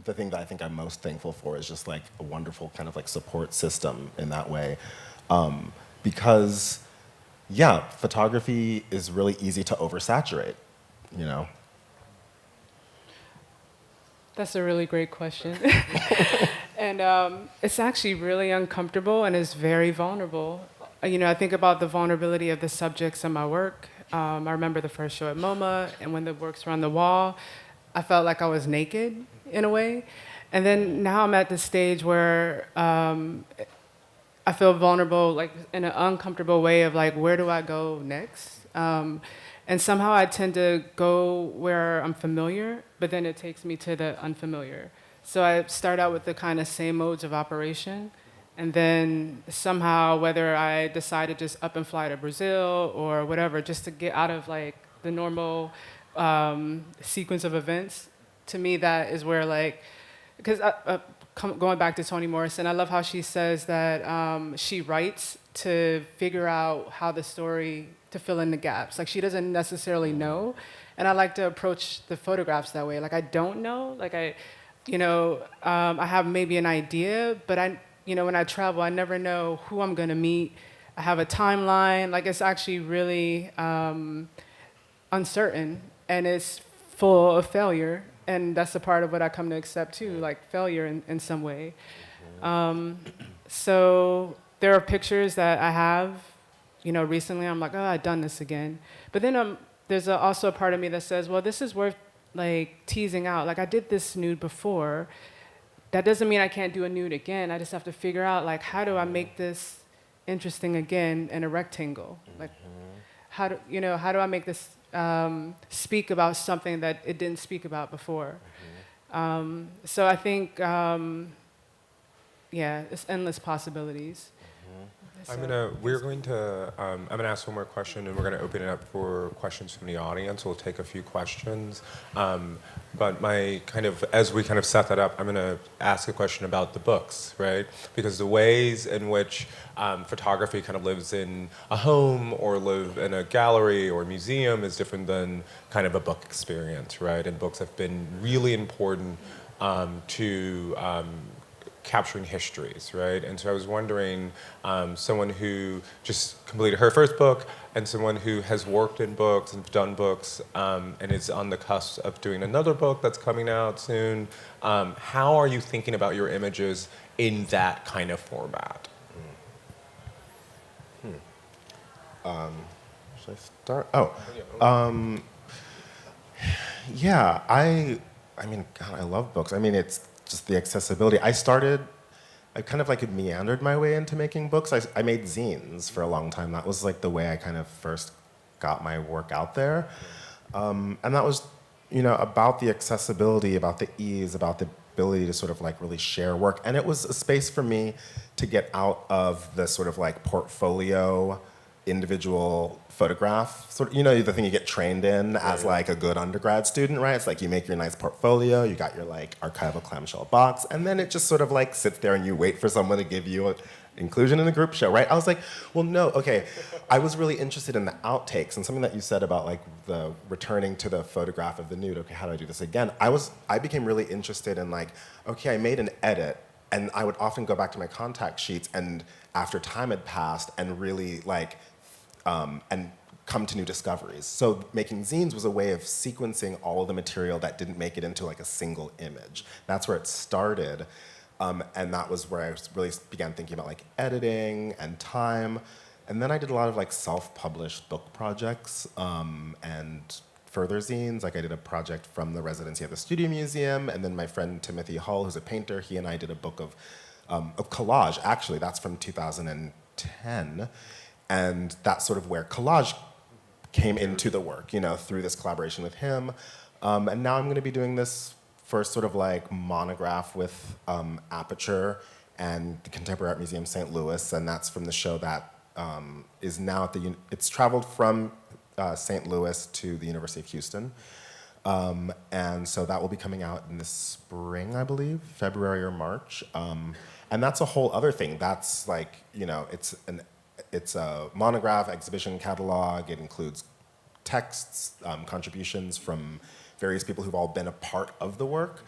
the thing that I think I'm most thankful for, is just a wonderful kind of support system in that way. Because yeah, photography is really easy to oversaturate, That's a really great question. And it's actually really uncomfortable and it's very vulnerable. I think about the vulnerability of the subjects in my work. I remember the first show at MoMA, and when the works were on the wall, I felt like I was naked in a way. And then now I'm at the stage where I feel vulnerable, in an uncomfortable way of where do I go next? And somehow I tend to go where I'm familiar, but then it takes me to the unfamiliar. So I start out with the kind of same modes of operation, and then somehow, whether I decide to just up and fly to Brazil or whatever, just to get out of the normal sequence of events, to me that is where because going back to Toni Morrison, I love how she says that she writes to figure out how the story, to fill in the gaps. She doesn't necessarily know. And I like to approach the photographs that way. I don't know. I have maybe an idea, but when I travel, I never know who I'm going to meet. I have a timeline. It's actually really uncertain, and it's full of failure. And that's a part of what I come to accept too, failure in some way. So there are pictures that I have, recently I'm like, oh, I've done this again. But then there's also a part of me that says, well, this is worth teasing out. I did this nude before. That doesn't mean I can't do a nude again. I just have to figure out how do I make this interesting again in a rectangle? How do I make this speak about something that it didn't speak about before? So I think, it's endless possibilities. I'm gonna ask one more question, and we're gonna open it up for questions from the audience. We'll take a few questions, but as we kind of set that up, I'm gonna ask a question about the books, right? Because the ways in which photography kind of lives in a home or live in a gallery or museum is different than kind of a book experience, right? And books have been really important to capturing histories, right? And so I was wondering, someone who just completed her first book and someone who has worked in books and done books and is on the cusp of doing another book that's coming out soon, how are you thinking about your images in that kind of format? Should I start? Yeah, I mean, God, I love books. I mean, it's just the accessibility. I kind of like meandered my way into making books. I made zines for a long time. That was like the way I kind of first got my work out there. And that was, about the accessibility, about the ease, about the ability to sort of like really share work. And it was a space for me to get out of the sort of like portfolio, individual photograph, sort of, the thing you get trained in as like a good undergrad student, right? It's like you make your nice portfolio, you got your like archival clamshell box, and then it just sort of like sits there and you wait for someone to give you inclusion in a group show, right? I was like, well, no, okay. I was really interested in the outtakes and something that you said about like the returning to the photograph of the nude. Okay, how do I do this again? I became really interested in like, okay, I made an edit, and I would often go back to my contact sheets and after time had passed and really like, and come to new discoveries. So making zines was a way of sequencing all of the material that didn't make it into like a single image. That's where it started. And that was where I really began thinking about like editing and time. And then I did a lot of like self-published book projects and further zines. Like I did a project from the residency at the Studio Museum, and then my friend Timothy Hull, who's a painter, he and I did a book of collage. Actually, that's from 2010. And that's sort of where collage came into the work, through this collaboration with him. And now I'm going to be doing this first sort of like monograph with Aperture and the Contemporary Art Museum St. Louis, and that's from the show that is now at it's traveled from St. Louis to the University of Houston. And so that will be coming out in the spring, I believe, February or March. And that's a whole other thing. That's like, it's a monograph, exhibition catalog. It includes texts, contributions from various people who've all been a part of the work.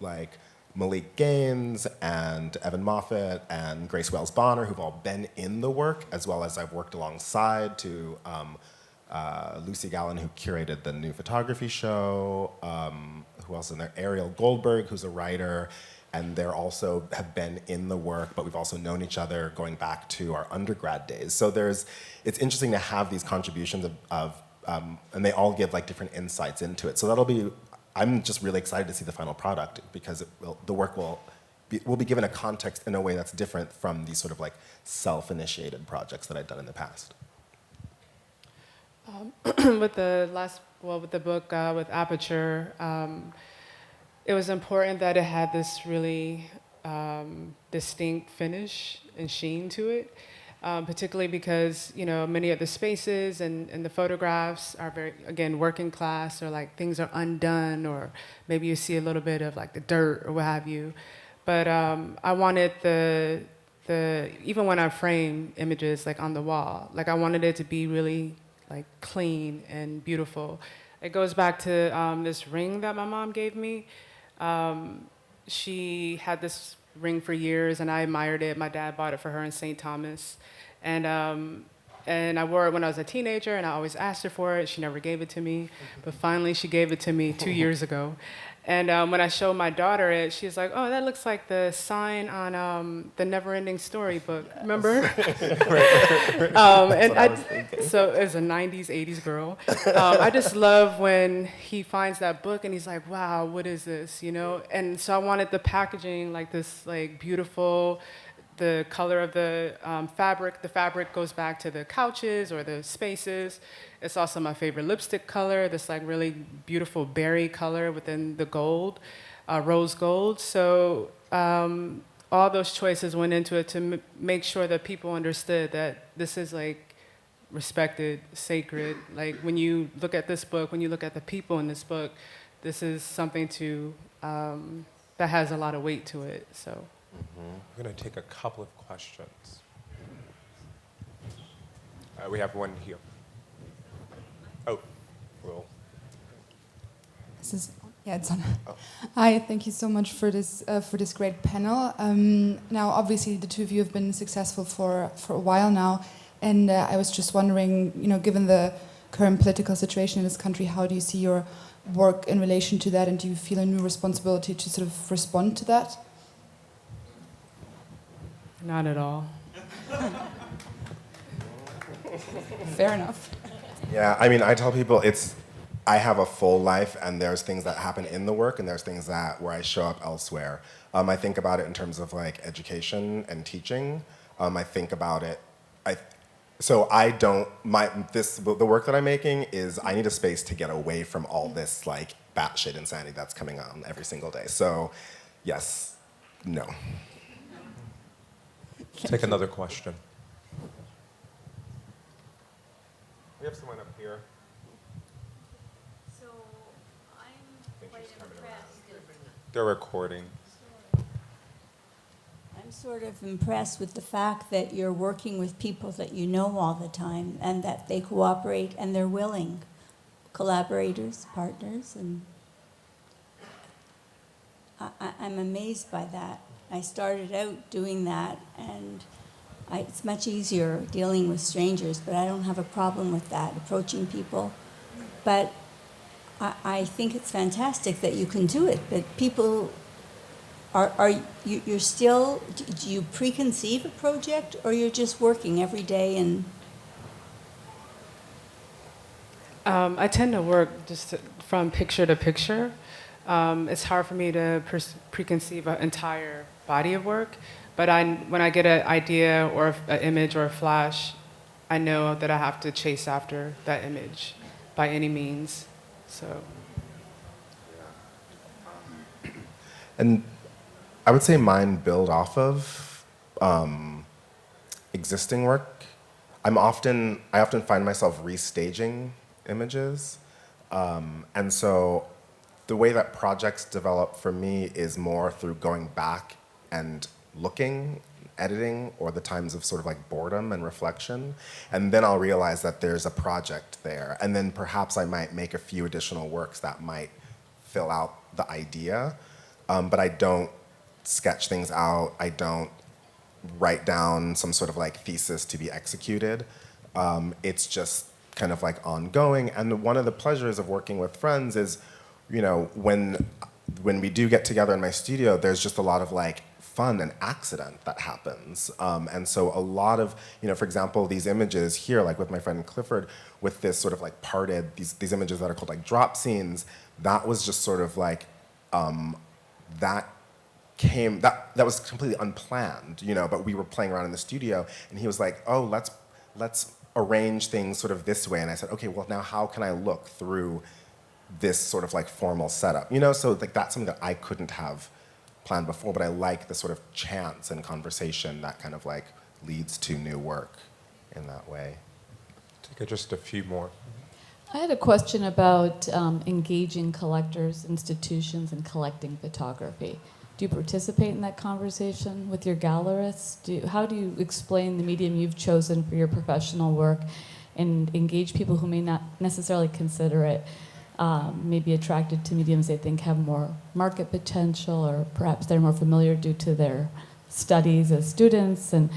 Like Malik Gaines and Evan Moffat and Grace Wells Bonner, who've all been in the work, as well as I've worked alongside to Lucy Gallen, who curated the new photography show. Who else in there? Ariel Goldberg, who's a writer. And they're also have been in the work, but we've also known each other going back to our undergrad days. So it's interesting to have these contributions and they all give like different insights into it. So I'm just really excited to see the final product because the work will be given a context in a way that's different from these sort of like self-initiated projects that I've done in the past. With the book with Aperture, it was important that it had this really distinct finish and sheen to it, particularly because many of the spaces and the photographs are very, again, working class, or like things are undone, or maybe you see a little bit of like the dirt or what have you. But I wanted the even when I frame images like on the wall, like I wanted it to be really like clean and beautiful. It goes back to this ring that my mom gave me. She had this ring for years, and I admired it. My dad bought it for her in St. Thomas, and I wore it when I was a teenager, and I always asked her for it. She never gave it to me, but finally she gave it to me 2 years ago. And when I showed my daughter it, she's like, "Oh, that looks like the sign on the Never-Ending Story book. Remember?" So as a '90s, '80s girl, I just love when he finds that book and he's like, "Wow, what is this?" And so I wanted the packaging like this, like beautiful. The color of the fabric. The fabric goes back to the couches or the spaces. It's also my favorite lipstick color, this like really beautiful berry color within the gold, rose gold. So all those choices went into it to make sure that people understood that this is like respected, sacred. Like when you look at this book, when you look at the people in this book, this is something that has a lot of weight to it. So. I'm going to take a couple of questions. We have one here. Oh, well. Is this, yeah, it's on. Hi, thank you so much for this great panel. Now, obviously, the two of you have been successful for a while now, and I was just wondering, given the current political situation in this country, how do you see your work in relation to that, and do you feel a new responsibility to sort of respond to that? Not at all. Fair enough. Yeah, I mean, I tell people I have a full life, and there's things that happen in the work, and there's things where I show up elsewhere. I think about it in terms of like education and teaching. I think about it. The work that I'm making is I need a space to get away from all this like batshit insanity that's coming on every single day. So, yes, no. Take another question. We have someone up here. So I'm quite impressed. They're recording. I'm sort of impressed with the fact that you're working with people that you know all the time and that they cooperate and they're willing. Collaborators, partners, and I'm amazed by that. I started out doing that, and it's much easier dealing with strangers, but I don't have a problem with that, approaching people. But I think it's fantastic that you can do it, but people, you're still, do you preconceive a project, or you're just working every day and... I tend to work just from picture to picture. It's hard for me to preconceive an entire body of work, but when I get an idea or an image or a flash, I know that I have to chase after that image by any means. So. And I would say mine build off of existing work. I often find myself restaging images. And so the way that projects develop for me is more through going back and looking, editing, or the times of sort of like boredom and reflection. And then I'll realize that there's a project there. And then perhaps I might make a few additional works that might fill out the idea. But I don't sketch things out. I don't write down some sort of like thesis to be executed. It's just kind of like ongoing. And one of the pleasures of working with friends is, when we do get together in my studio, there's just a lot of like fun and accident that happens. And so a lot of, for example, these images here, like with my friend Clifford, with this sort of like parted, these images that are called like drop scenes, that was just sort of like, that was completely unplanned, but we were playing around in the studio, and he was like, oh, let's arrange things sort of this way. And I said, okay, well, now how can I look through this sort of like formal setup? So like that's something that I couldn't have planned before, but I like the sort of chance and conversation that kind of like leads to new work in that way. Take just a few more. I had a question about engaging collectors, institutions, and collecting photography. Do you participate in that conversation with your gallerists? How do you explain the medium you've chosen for your professional work and engage people who may not necessarily consider it, maybe attracted to mediums they think have more market potential, or perhaps they're more familiar due to their studies as students? And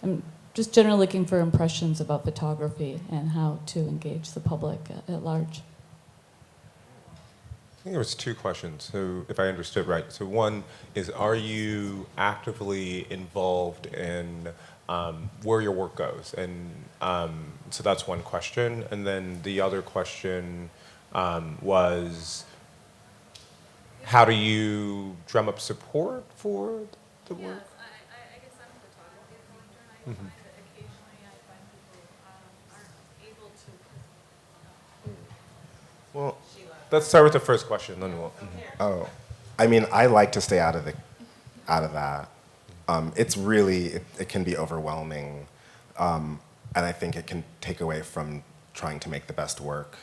I'm just generally looking for impressions about photography and how to engage the public at large. I think there was two questions, so if I understood right. So one is, are you actively involved in where your work goes? And so that's one question. And then the other question was, how do you drum up support for the work? I guess I'm a photography collector, and I find that occasionally I find people aren't able to. Well, let's start with the first question, then we'll. oh, I mean, I like to stay out of that. It's really, it can be overwhelming, and I think it can take away from trying to make the best work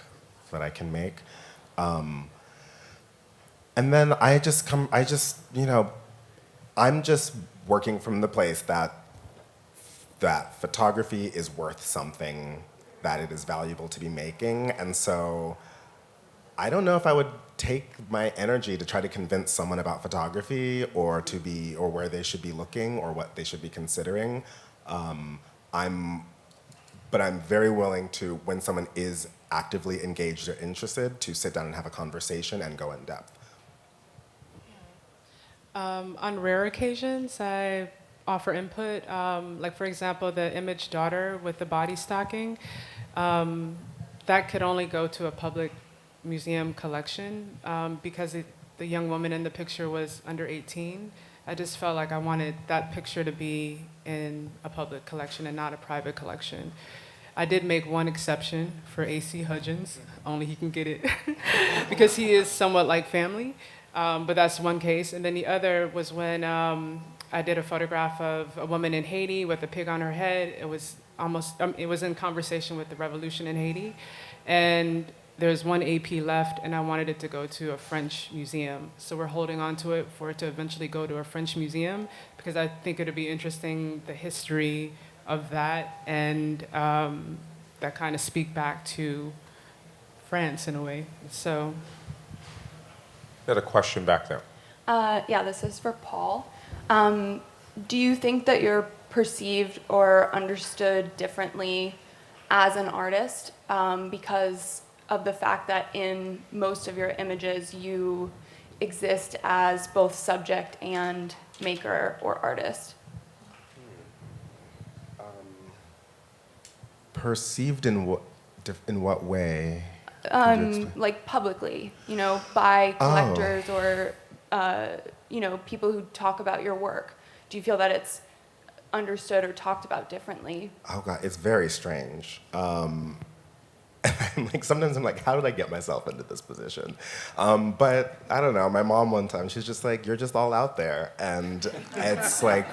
that I can make. And then I'm just working from the place that photography is worth something, that it is valuable to be making, and so I don't know if I would take my energy to try to convince someone about photography or where they should be looking or what they should be considering. But I'm very willing to, when someone is actively engaged or interested, to sit down and have a conversation and go in depth. On rare occasions, I offer input. Like, for example, the image daughter with the body stocking, that could only go to a public museum collection because the young woman in the picture was under 18. I just felt like I wanted that picture to be in a public collection and not a private collection. I did make one exception for A.C. Hudgens, only he can get it, because he is somewhat like family, but that's one case. And then the other was when I did a photograph of a woman in Haiti with a pig on her head. It was it was in conversation with the revolution in Haiti. And there's one AP left, and I wanted it to go to a French museum. So we're holding on to it for it to eventually go to a French museum, because I think it'd be interesting, the history of that, and that kind of speak back to France in a way. So. Got a question back there. Yeah, this is for Paul. Do you think that you're perceived or understood differently as an artist because of the fact that in most of your images you exist as both subject and maker or artist? Perceived in what way? Like publicly, by collectors or people who talk about your work. Do you feel that it's understood or talked about differently? Oh God, it's very strange. Sometimes I'm like, how did I get myself into this position? But I don't know. My mom one time, she's just like, you're just all out there, and it's like,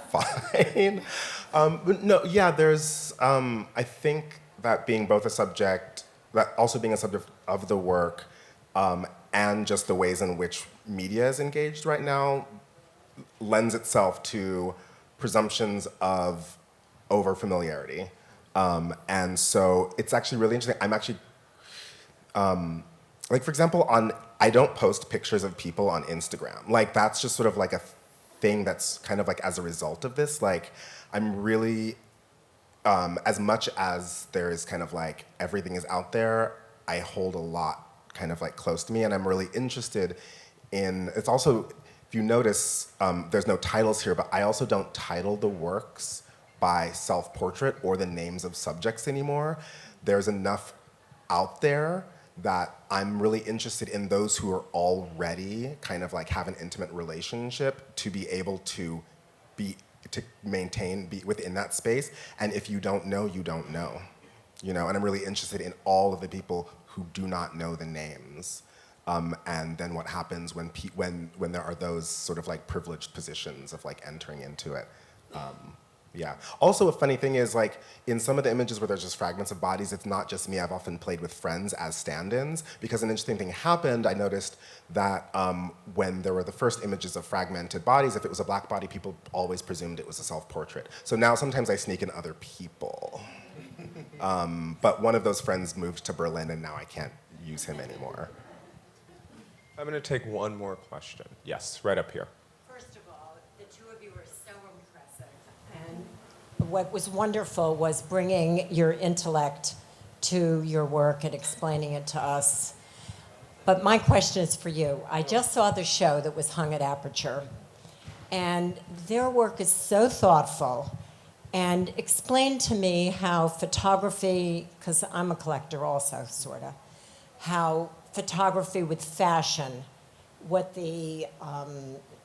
fine. But no, yeah. There's. I think that being both a subject, that also being a subject of the work, and just the ways in which media is engaged right now, lends itself to presumptions of over-familiarity. And so it's actually really interesting. I'm actually, for example, I don't post pictures of people on Instagram. That's just sort of like a thing that's kind of like as a result of this. I'm really, as much as there is kind of like everything is out there, I hold a lot kind of like close to me, and I'm really interested in, it's also, if you notice, there's no titles here, but I also don't title the works by self-portrait or the names of subjects anymore. There's enough out there that I'm really interested in those who are already kind of like have an intimate relationship to be able to be within that space. And if you don't know, you don't know. And I'm really interested in all of the people who do not know the names. And then what happens when there are those sort of like privileged positions of like entering into it. Yeah. Also, a funny thing is, in some of the images where there's just fragments of bodies, it's not just me. I've often played with friends as stand-ins, because an interesting thing happened. I noticed that when there were the first images of fragmented bodies, if it was a black body, people always presumed it was a self-portrait. So now sometimes I sneak in other people. But one of those friends moved to Berlin, and now I can't use him anymore. I'm going to take one more question. Yes, right up here. First of all, the two of you are so impressive. And what was wonderful was bringing your intellect to your work and explaining it to us. But my question is for you. I just saw the show that was hung at Aperture, and their work is so thoughtful. And explain to me how photography, because I'm a collector also, sort of, how photography with fashion, what the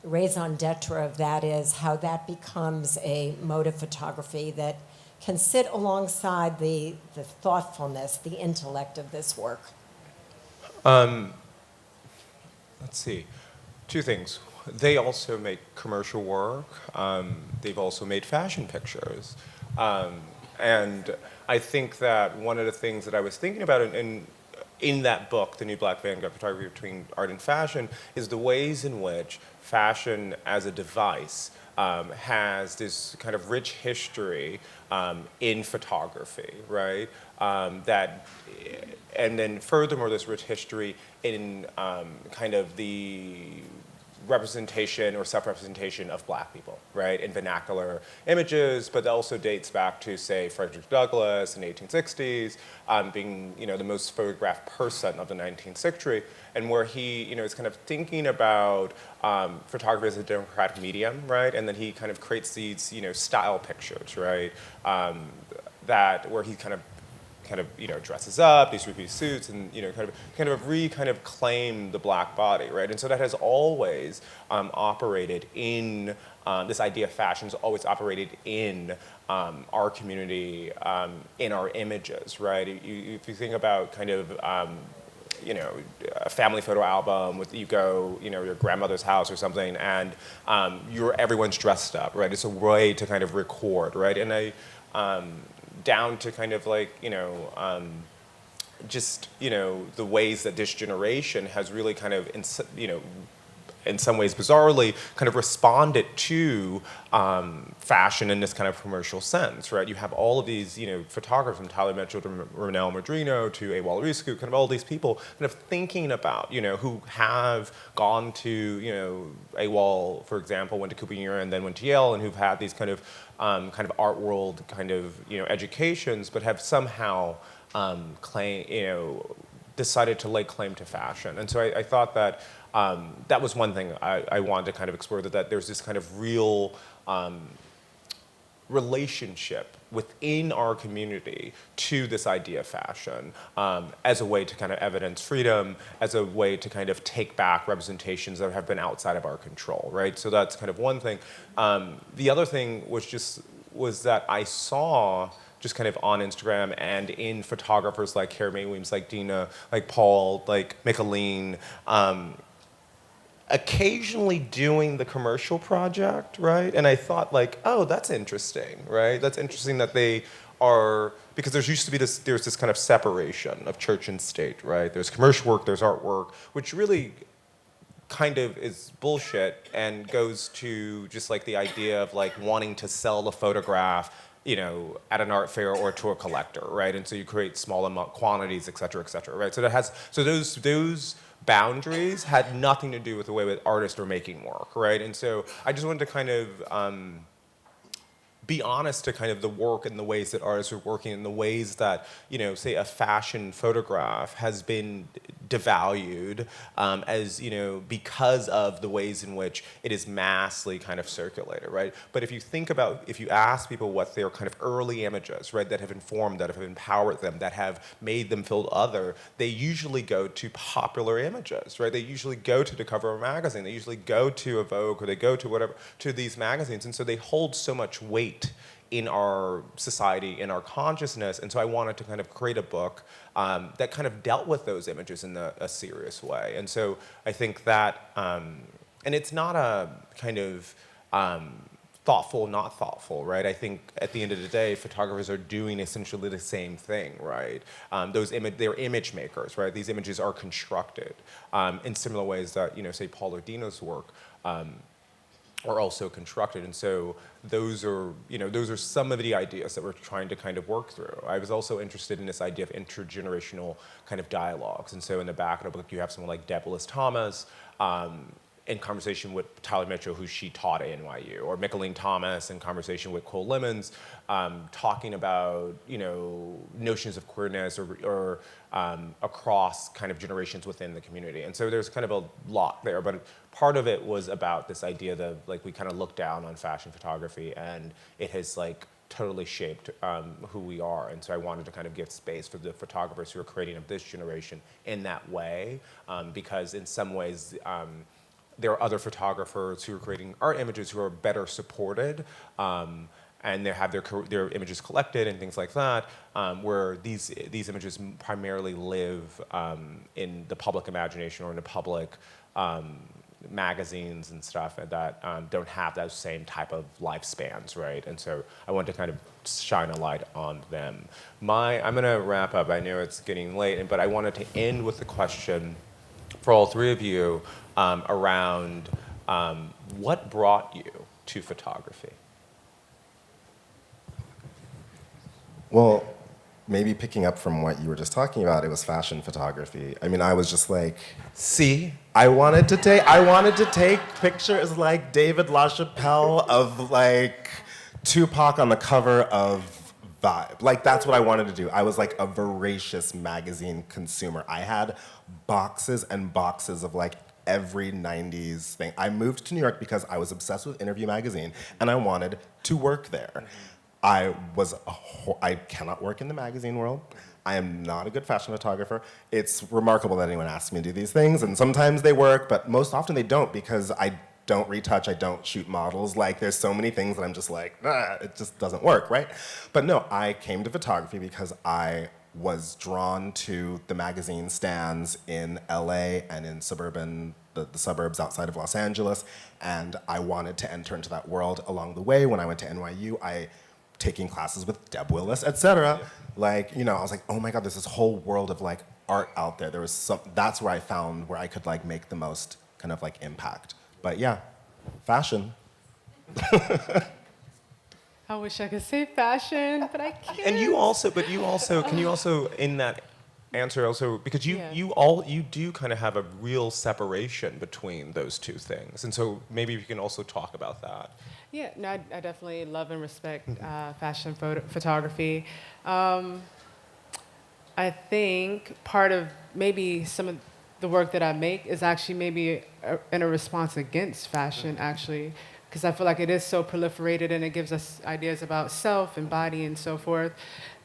raison d'etre of that is, how that becomes a mode of photography that can sit alongside the thoughtfulness, the intellect of this work. Let's see. Two things. They also make commercial work. They've also made fashion pictures. And I think that one of the things that I was thinking about, and in that book, The New Black Vanguard, Photography Between Art and Fashion, is the ways in which fashion as a device has this kind of rich history in photography, right? And then furthermore, this rich history in kind of the representation or self-representation of black people, right, in vernacular images, but that also dates back to, say, Frederick Douglass in the 1860s, being, the most photographed person of the 19th century, and where he, is kind of thinking about photography as a democratic medium, right, and then he kind of creates these, style pictures, right, where he kind of dresses up, these three-piece suits, and kind of claim the black body, right? And so that has always operated in this idea of fashion has always operated in our community, in our images, right? If you think about kind of a family photo album with your grandmother's house or something, and everyone's dressed up, right? It's a way to kind of record, right? And down to kind of like, just, the ways that this generation has really kind of, in some ways bizarrely, kind of responded to fashion in this kind of commercial sense, right? You have all of these, photographers from Tyler Mitchell to Ronell Madrino to Awal Risku, kind of all these people kind of thinking about, who have gone to, Awal, for example, went to Cooper Union and then went to Yale, and who've had these kind of art world kind of, educations, but have somehow decided to lay claim to fashion. And so I thought that that was one thing I wanted to kind of explore, that there's this kind of real relationship within our community to this idea of fashion as a way to kind of evidence freedom, as a way to kind of take back representations that have been outside of our control, right? So that's kind of one thing. The other thing was that I saw just kind of on Instagram and in photographers like Kara May Weems, like Deana, like Paul, like Micheline, occasionally doing the commercial project, right? And I thought like, oh, that's interesting, right? That's interesting that they are, because there's this kind of separation of church and state, right? There's commercial work, there's artwork, which really kind of is bullshit and goes to just like the idea of like wanting to sell the photograph, at an art fair or to a collector, right? And so you create small amount quantities, et cetera, right? So those boundaries had nothing to do with the way that artists are making work, right? And so I just wanted to kind of be honest to kind of the work and the ways that artists are working, and the ways that, say a fashion photograph has been devalued as, because of the ways in which it is massively kind of circulated, right? But if you ask people what their kind of early images, right, that have informed, that have empowered them, that have made them feel other, they usually go to popular images, right? They usually go to the cover of a magazine, they usually go to a Vogue, or they go to to these magazines, and so they hold so much weight in our society, in our consciousness, and so I wanted to kind of create a book that kind of dealt with those images in a serious way. And so I think that, and it's not a kind of thoughtful, not thoughtful, right? I think at the end of the day, photographers are doing essentially the same thing, right? They're image makers, right? These images are constructed in similar ways that, say Paul or Deana's work are also constructed. And so those are some of the ideas that we're trying to kind of work through. I was also interested in this idea of intergenerational kind of dialogues. And so in the back of the book, you have someone like Deb Willis-Thomas in conversation with Tyler Mitchell, who she taught at NYU, or Micheline Thomas in conversation with Cole Lemons, talking about, notions of queerness or across kind of generations within the community. And so there's kind of a lot there, but part of it was about this idea that like we kind of look down on fashion photography, and it has like totally shaped who we are. And so I wanted to kind of give space for the photographers who are creating of this generation in that way, because in some ways there are other photographers who are creating art images who are better supported, and they have their images collected and things like that, where these images primarily live in the public imagination or in the public magazines and stuff that don't have those same type of lifespans, right? And so I want to kind of shine a light on them. I'm going to wrap up. I know it's getting late, but I wanted to end with the question for all three of you around what brought you to photography? Well, maybe picking up from what you were just talking about, it was fashion photography. I mean, I was just like, See? I wanted to take pictures like David LaChapelle of like Tupac on the cover of Vibe. Like, that's what I wanted to do. I was like a voracious magazine consumer. I had boxes and boxes of like every 90s thing. I moved to New York because I was obsessed with Interview magazine and I wanted to work there. I cannot work in the magazine world. I am not a good fashion photographer. It's remarkable that anyone asks me to do these things, and sometimes they work, but most often they don't because I don't retouch, I don't shoot models. Like, there's so many things that I'm just like, it just doesn't work, right? But no, I came to photography because I was drawn to the magazine stands in LA and in the suburbs outside of Los Angeles, and I wanted to enter into that world. Along the way, when I went to NYU, taking classes with Deb Willis, etc. Like, I was like, oh my God, there's this whole world of like art out there. That's where I found where I could like make the most kind of like impact. But yeah, fashion. I wish I could say fashion, but I can't. And can you also in that answer also, because you do kind of have a real separation between those two things, and so maybe you can also talk about that. Yeah, no, I definitely love and respect fashion photography. I think part of maybe some of the work that I make is actually maybe in a response against fashion, actually, because I feel like it is so proliferated and it gives us ideas about self and body and so forth.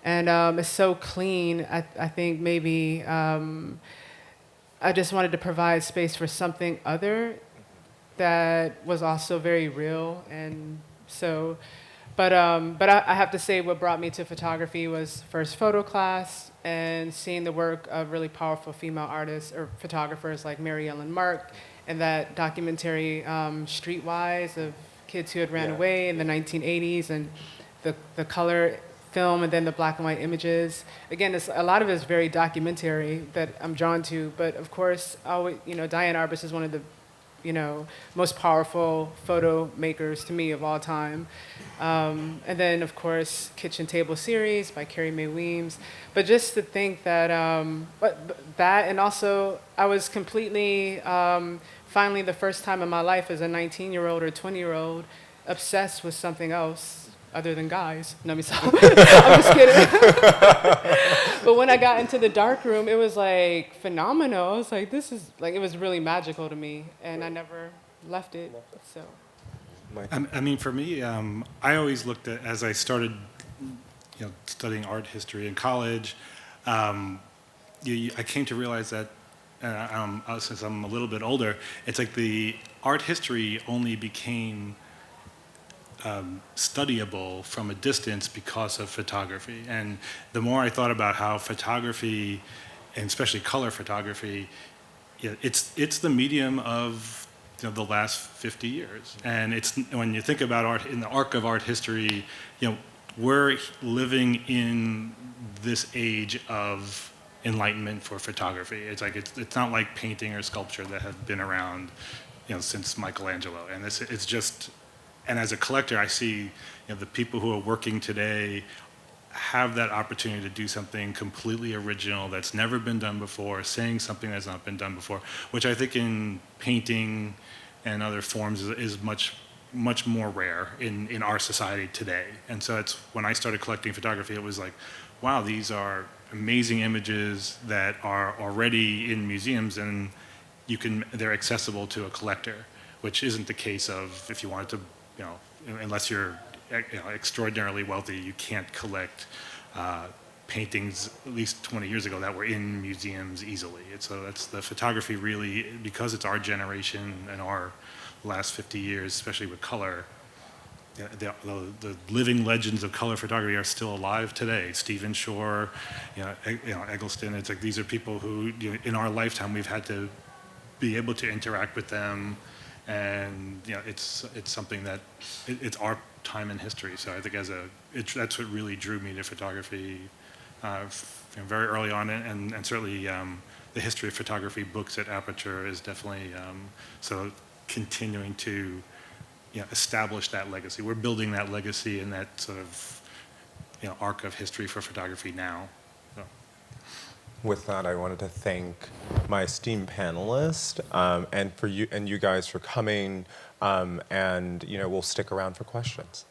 And it's so clean. I think maybe I just wanted to provide space for something other that was also very real. And so, but I have to say what brought me to photography was first photo class and seeing the work of really powerful female artists or photographers like Mary Ellen Mark and that documentary Streetwise of kids who had ran away in the 1980s and the color film and then the black and white images. Again, a lot of it is very documentary that I'm drawn to, but of course, Diane Arbus is one of the most powerful photo makers to me of all time. And then, of course, Kitchen Table Series by Carrie Mae Weems. But just to think that, that, and also I was completely, finally the first time in my life as a 19-year-old or 20-year-old, obsessed with something else other than guys. No, I'm just kidding. But when I got into the darkroom, it was like phenomenal. I was like, this is like, it was really magical to me, and I never left it. So, I mean, for me, I always looked at, as I started, studying art history in college, I came to realize that, since I'm a little bit older, it's like the art history only became studyable from a distance because of photography. And the more I thought about how photography, and especially color photography, it's the medium of the last 50 years. And it's, when you think about art in the arc of art history, we're living in this age of enlightenment for photography. It's like it's not like painting or sculpture that have been around since Michelangelo. And it's just. And as a collector, I see the people who are working today have that opportunity to do something completely original that's never been done before, saying something that's not been done before, which I think in painting and other forms is much, much more rare in our society today. And so it's when I started collecting photography, it was like, wow, these are amazing images that are already in museums and they're accessible to a collector, which isn't the case of if you wanted to, unless you're extraordinarily wealthy, you can't collect paintings at least 20 years ago that were in museums easily. And so that's the photography really, because it's our generation and our last 50 years, especially with color, the living legends of color photography are still alive today. Stephen Shore, Eggleston, it's like these are people who, in our lifetime, we've had to be able to interact with them, and it's something that it's our time in history. So I think that's what really drew me to photography very early on, and certainly the history of photography books at Aperture is definitely so continuing to establish that legacy. We're building that legacy in that sort of arc of history for photography now. So. With that, I wanted to thank my esteemed panelists and you guys for coming, and we'll stick around for questions.